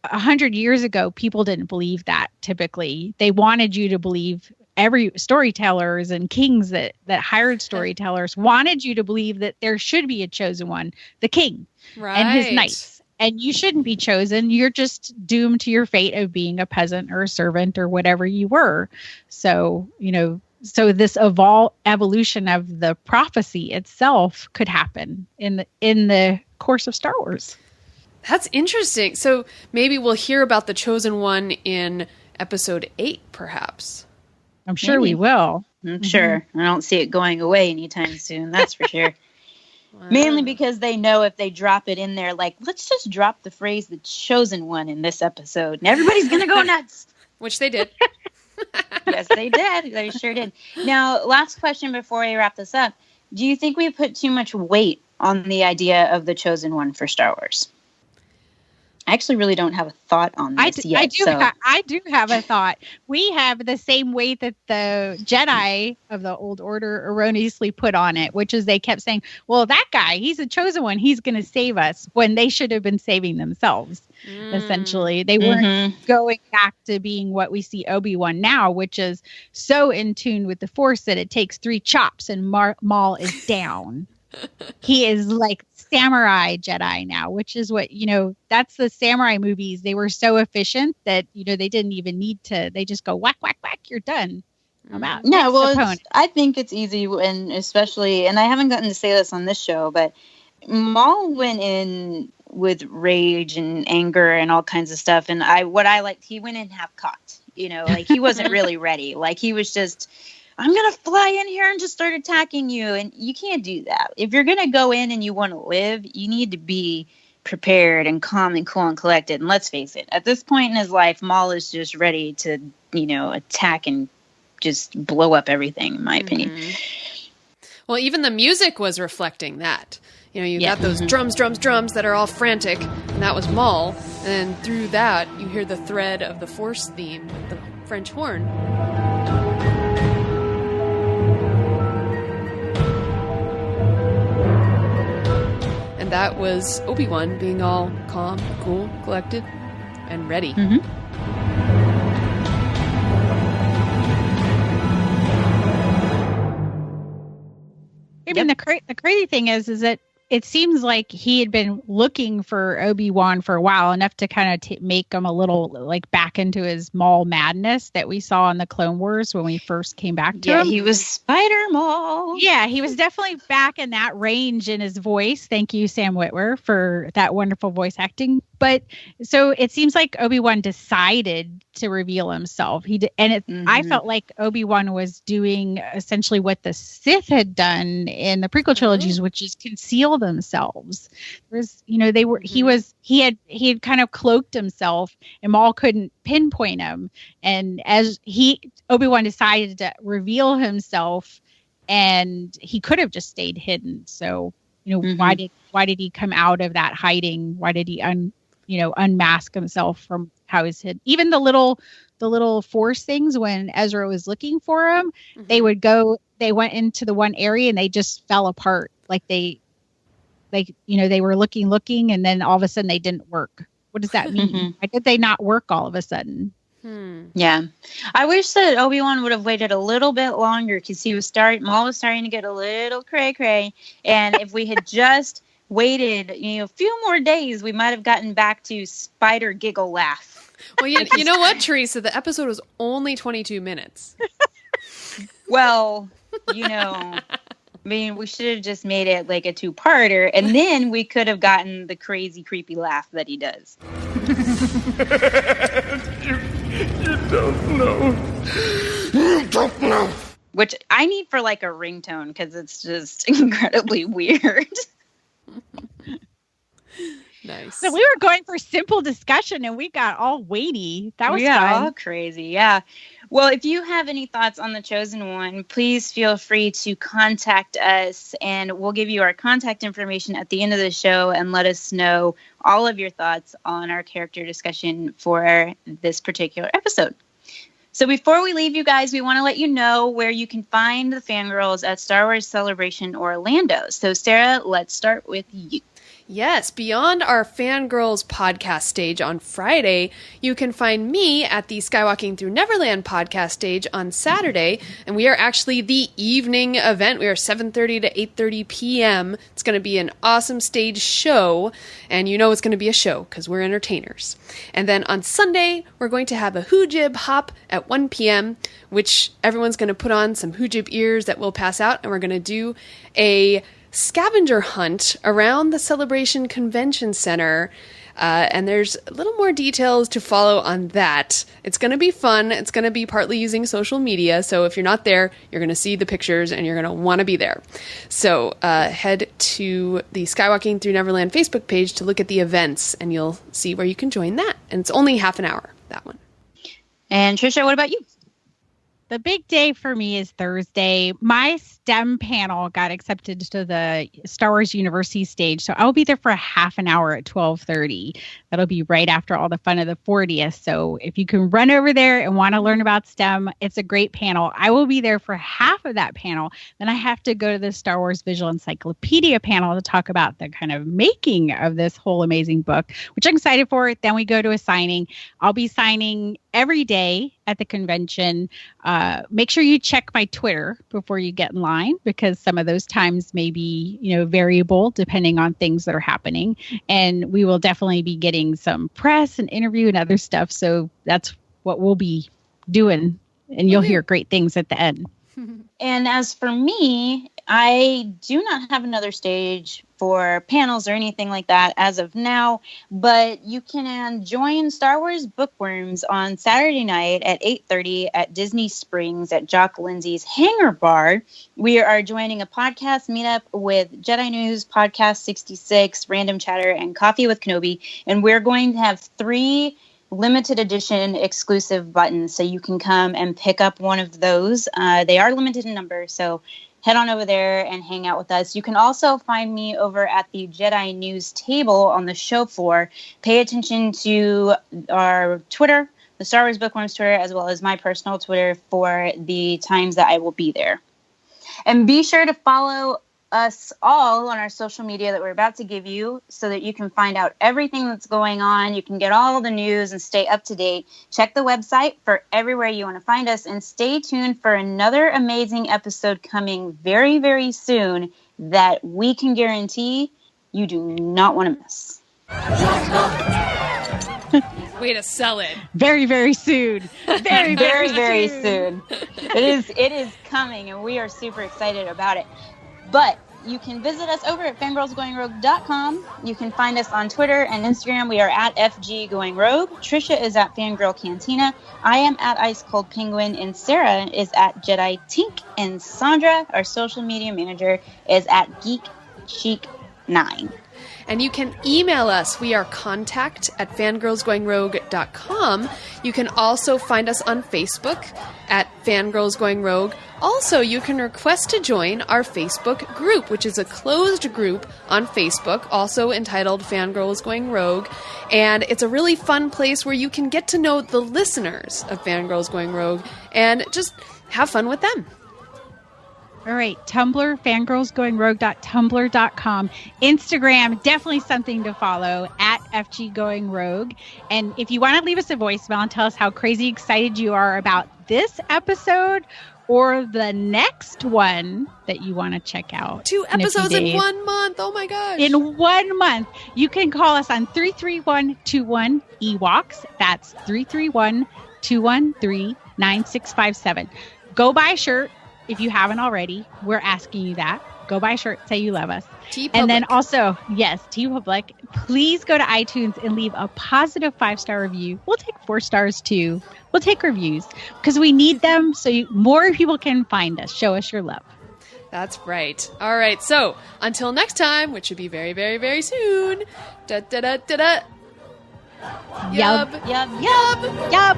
100 years ago, people didn't believe that typically. They wanted you to believe, every storytellers and kings that hired storytellers wanted you to believe that there should be a chosen one, the king and his knights. And you shouldn't be chosen. You're just doomed to your fate of being a peasant or a servant or whatever you were. So, so this evolution of the prophecy itself could happen in the course of Star Wars. That's interesting. So maybe we'll hear about the Chosen One in episode 8, perhaps. I'm sure we will. I'm sure. I don't see it going away anytime soon. That's for sure. Wow. Mainly because they know if they drop it in there, like, let's just drop the phrase "the Chosen One" in this episode, and everybody's gonna go nuts. Which they did. Yes, they did. They sure did. Now, last question before we wrap this up: do you think we put too much weight on the idea of the Chosen One for Star Wars? I actually really don't have a thought on this yet. I do have a thought. We have the same weight that the Jedi of the Old Order erroneously put on it, which is they kept saying, well, that guy, he's a chosen one. He's going to save us, when they should have been saving themselves, essentially. They weren't going back to being what we see Obi-Wan now, which is so in tune with the Force that it takes 3 chops and Maul is down. he is like samurai Jedi now, which is what, that's the samurai movies. They were so efficient that, they didn't even need to, they just go whack, whack, whack, you're done. I'm out. Yeah, well, I think it's easy, and especially, and I haven't gotten to say this on this show, but Maul went in with rage and anger and all kinds of stuff. And what I liked, he went in half cocked, like he wasn't really ready. Like he was just, I'm going to fly in here and just start attacking you. And you can't do that. If you're going to go in and you want to live, you need to be prepared and calm and cool and collected. And let's face it, at this point in his life, Maul is just ready to, attack and just blow up everything, in my opinion. Well, even the music was reflecting that. You got those drums that are all frantic, and that was Maul. And through that, you hear the thread of the Force theme, the French horn. And that was Obi-Wan being all calm, cool, collected, and ready. I mean, the crazy thing is that it seems like he had been looking for Obi-Wan for a while, enough to kind of make him a little like back into his Maul madness that we saw in the Clone Wars when we first came back to him. Yeah, he was Spider Maul. Yeah, he was definitely back in that range in his voice. Thank you, Sam Witwer, for that wonderful voice acting. But so it seems like Obi-Wan decided to reveal himself. I felt like Obi-Wan was doing essentially what the Sith had done in the prequel trilogies, which is conceal themselves. There's, he had kind of cloaked himself, and Maul couldn't pinpoint him. And as Obi-Wan decided to reveal himself, and he could have just stayed hidden. So, why did he come out of that hiding? Why did he unmask himself from how he's hidden? Even the little Force things, when Ezra was looking for him, they went into the one area and they just fell apart. They were looking, and then all of a sudden they didn't work. What does that mean? Why did they not work all of a sudden? Yeah. I wish that Obi-Wan would have waited a little bit longer, because Maul was starting to get a little cray-cray. And if we had just waited, a few more days, we might have gotten back to Spider giggle laugh. Well, you know what, Teresa? The episode was only 22 minutes. Well, we should have just made it like a two-parter, and then we could have gotten the crazy, creepy laugh that he does. You don't know. You don't know. Which I need for like a ringtone, because it's just incredibly weird. Nice. So we were going for simple discussion, and we got all weighty. That was fun. All crazy. Yeah. Well, if you have any thoughts on The Chosen One, please feel free to contact us, and we'll give you our contact information at the end of the show, and let us know all of your thoughts on our character discussion for this particular episode. So before we leave you guys, we want to let you know where you can find the Fangirls at Star Wars Celebration Orlando. So Sarah, let's start with you. Yes, beyond our Fangirls podcast stage on Friday, you can find me at the Skywalking Through Neverland podcast stage on Saturday, and we are actually the evening event. We are 7:30 to 8:30 p.m. It's going to be an awesome stage show, and it's going to be a show because we're entertainers. And then on Sunday, we're going to have a Hoojib hop at 1 p.m., which everyone's going to put on some Hoojib ears that we'll pass out, and we're going to do a scavenger hunt around the Celebration Convention Center, and there's a little more details to follow on that. It's going to be fun. It's going to be partly using social media, so if you're not there, you're going to see the pictures and you're going to want to be there. So head to the Skywalking Through Neverland Facebook page to look at the events, and you'll see where you can join that. And it's only half an hour, that one. And Tricia, what about you? The big day for me is Thursday. My STEM panel got accepted to the Star Wars University stage, so I'll be there for a half an hour at 12:30. That'll be right after all the fun of the 40th. So if you can run over there and want to learn about STEM, it's a great panel. I will be there for half of that panel. Then I have to go to the Star Wars Visual Encyclopedia panel to talk about the kind of making of this whole amazing book, which I'm excited for. Then we go to a signing. I'll be signing every day at the convention. Make sure you check my Twitter before you get in line, because some of those times may be, variable depending on things that are happening. And we will definitely be getting some press and interview and other stuff. So that's what we'll be doing. And you'll hear great things at the end. And as for me, I do not have another stage for panels or anything like that as of now, but you can join Star Wars Bookworms on Saturday night at 8:30 at Disney Springs at Jock Lindsay's Hangar Bar. We are joining a podcast meetup with Jedi News, Podcast 66, Random Chatter, and Coffee with Kenobi, and we're going to have 3 limited edition exclusive buttons, so you can come and pick up one of those. They are limited in number, so head on over there and hang out with us. You can also find me over at the Jedi News table on the show floor. Pay attention to our Twitter, the Star Wars Bookworms Twitter, as well as my personal Twitter for the times that I will be there. And be sure to follow us all on our social media that we're about to give you, so that you can find out everything that's going on. You can get all the news and stay up to date. Check the website for everywhere you want to find us, and stay tuned for another amazing episode coming very, very soon that we can guarantee you do not want to miss. Way to sell it. Very, very soon. Very, very, very soon. It is coming, and we are super excited about it. But you can visit us over at fangirlsgoingrogue.com. You can find us on Twitter and Instagram. We are at FG Going Rogue. Tricia is at Fangirl Cantina. I am at Ice Cold Penguin, and Sarah is at Jedi Tink. And Sandra, our social media manager, is at Geek Chic 9. And you can email us. We are contact@fangirlsgoingrogue.com. You can also find us on Facebook at Fangirls Going Rogue. Also, you can request to join our Facebook group, which is a closed group on Facebook, also entitled Fangirls Going Rogue. And it's a really fun place where you can get to know the listeners of Fangirls Going Rogue and just have fun with them. All right, Tumblr, fangirlsgoingrogue.tumblr.com. Instagram, definitely something to follow, at FG Going Rogue. And if you want to leave us a voicemail and tell us how crazy excited you are about this episode or the next one that you want to check out. 2 episodes in 1 month. Oh my gosh. In 1 month. You can call us on 33121 EWOKS. That's 331-213-9657. Go buy a shirt. If you haven't already, we're asking you that. Go buy a shirt, say you love us. And then also, yes, TeePublic, please go to iTunes and leave a positive 5-star review. We'll take 4 stars too. We'll take reviews because we need them so more people can find us. Show us your love. That's right. All right. So until next time, which should be very, very, very soon. Da da da da da. Yub. Yub. Yub. Yub.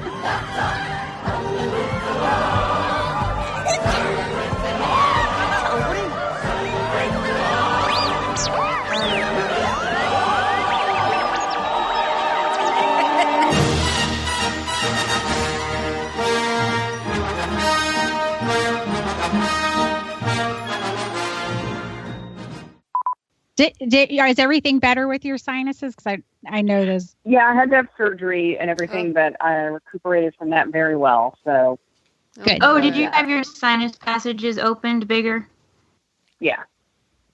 Is everything better with your sinuses? Because I know those. Yeah, I had to have surgery and everything, but I recuperated from that very well. So good. Oh, did you have your sinus passages opened bigger? Yeah.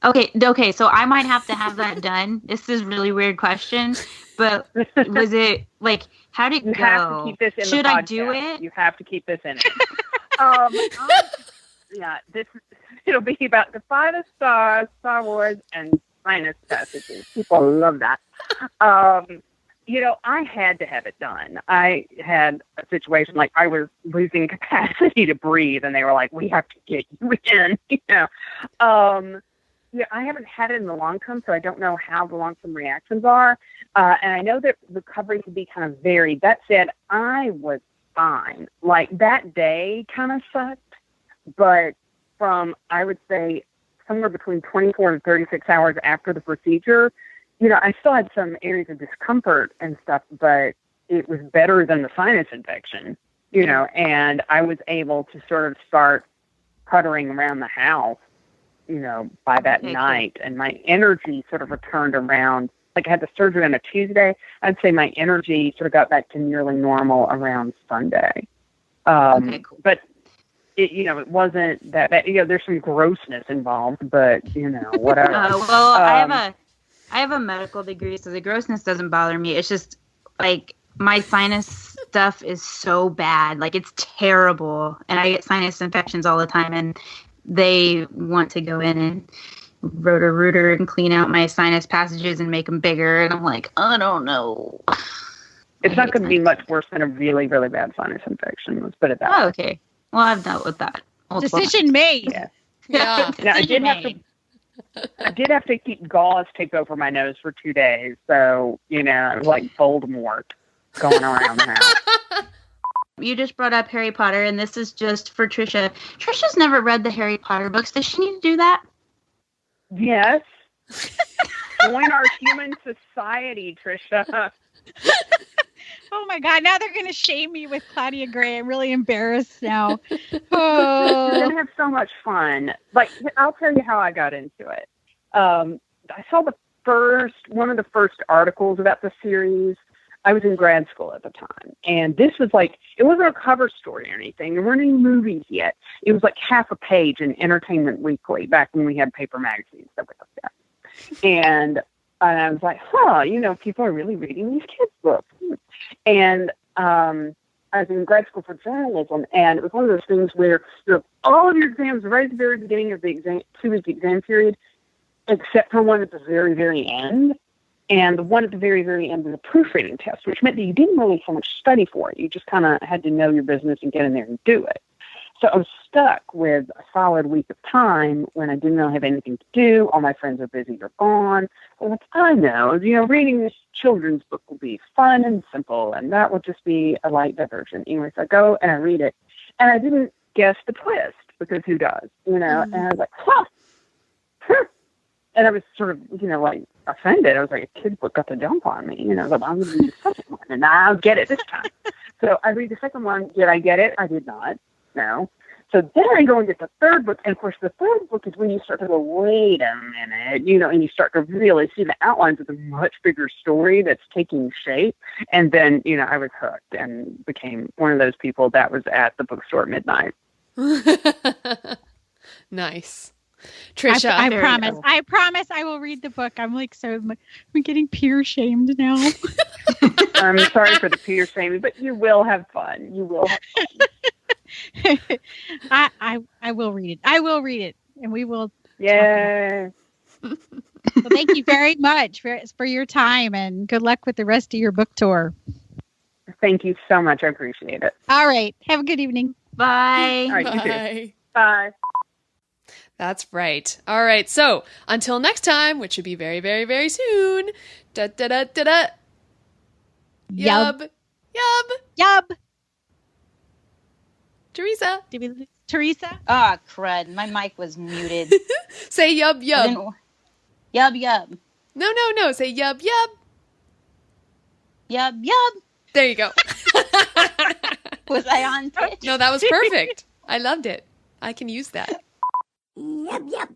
Okay. So I might have to have that done. This is a really weird question, but was it like, how did it go? You have to keep this in Should the podcast. I do it? You have to keep this in it. Yeah, it'll be about Defy the Stars, Star Wars, and sinus passages. People love that. I had to have it done. I had a situation like I was losing capacity to breathe, and they were like, "We have to get you in." I haven't had it in the long term, so I don't know how the long term reactions are. And I know that recovery can be kind of varied. That said, I was fine. Like that day kind of sucked, but from, I would say, somewhere between 24 and 36 hours after the procedure, I still had some areas of discomfort and stuff, but it was better than the sinus infection, and I was able to sort of start puttering around the house, by that night, and my energy sort of returned around like I had the surgery on a Tuesday, I'd say my energy sort of got back to nearly normal around Sunday. Okay, cool. But it wasn't that bad. There's some grossness involved, but whatever. Well, I have a medical degree, so the grossness doesn't bother me. It's just like my sinus stuff is so bad, like it's terrible, and I get sinus infections all the time, and they want to go in and rotor and clean out my sinus passages and make them bigger, and I'm like, I don't know. It's not going to be much worse than a really, really bad sinus infection. Let's put it that way. Oh, okay. Well, I've dealt with that. Decision made. Yeah. Now, I did have to keep gauze taped over my nose for 2 days, so like Voldemort going around the house. You just brought up Harry Potter, and this is just for Tricia. Tricia's never read the Harry Potter books. Does she need to do that? Yes. Join our human society, Tricia. Oh my God! Now they're going to shame me with Claudia Gray. I'm really embarrassed now. Oh, we're gonna have so much fun. Like, I'll tell you how I got into it. I saw one of the first articles about the series. I was in grad school at the time, and this was like, it wasn't a cover story or anything. There weren't any movies yet. It was like half a page in Entertainment Weekly back when we had paper magazines that we looked at. And I was like, people are really reading these kids' books. And I was in grad school for journalism, and it was one of those things where you have all of your exams right at the very beginning of the exam, 2 week exam period, except for one at the very, very end. And the one at the very, very end was a proofreading test, which meant that you didn't really so much study for it. You just kind of had to know your business and get in there and do it. So I was stuck with a solid week of time when I didn't really have anything to do. All my friends are busy or gone. So I know, reading this children's book will be fun and simple, and that will just be a light diversion. Anyway, so I go and I read it, and I didn't guess the twist, because who does, And I was like, and I was sort of, like offended. I was like, a kid's book got the jump on me, like, I'm going to read the second one, and I'll get it this time. So I read the second one. Did I get it? I did not. No. So then I go and get the third book, and of course the third book is when you start to go, wait a minute, and you start to really see the outlines of the much bigger story that's taking shape. And then, I was hooked and became one of those people that was at the bookstore at midnight. Nice. Tricia, I promise I will read the book. I'm getting peer shamed now. I'm sorry for the peer shaming, but you will have fun. You will have fun. I will read it. I will read it, and we will. Yeah. Well, thank you very much for your time, and good luck with the rest of your book tour. Thank you so much. I appreciate it. All right. Have a good evening. Bye. All right, Bye. you too. Bye. That's right. All right. So until next time, which should be very, very, very soon. Da da da da da. Yub. Yub. Yub. Teresa. Did we lose Teresa? Ah, crud. My mic was muted. Say yub yub. Yub yub. No. Say yub yub. Yub yub. There you go. Was I on pitch? No, that was perfect. I loved it. I can use that. Yep.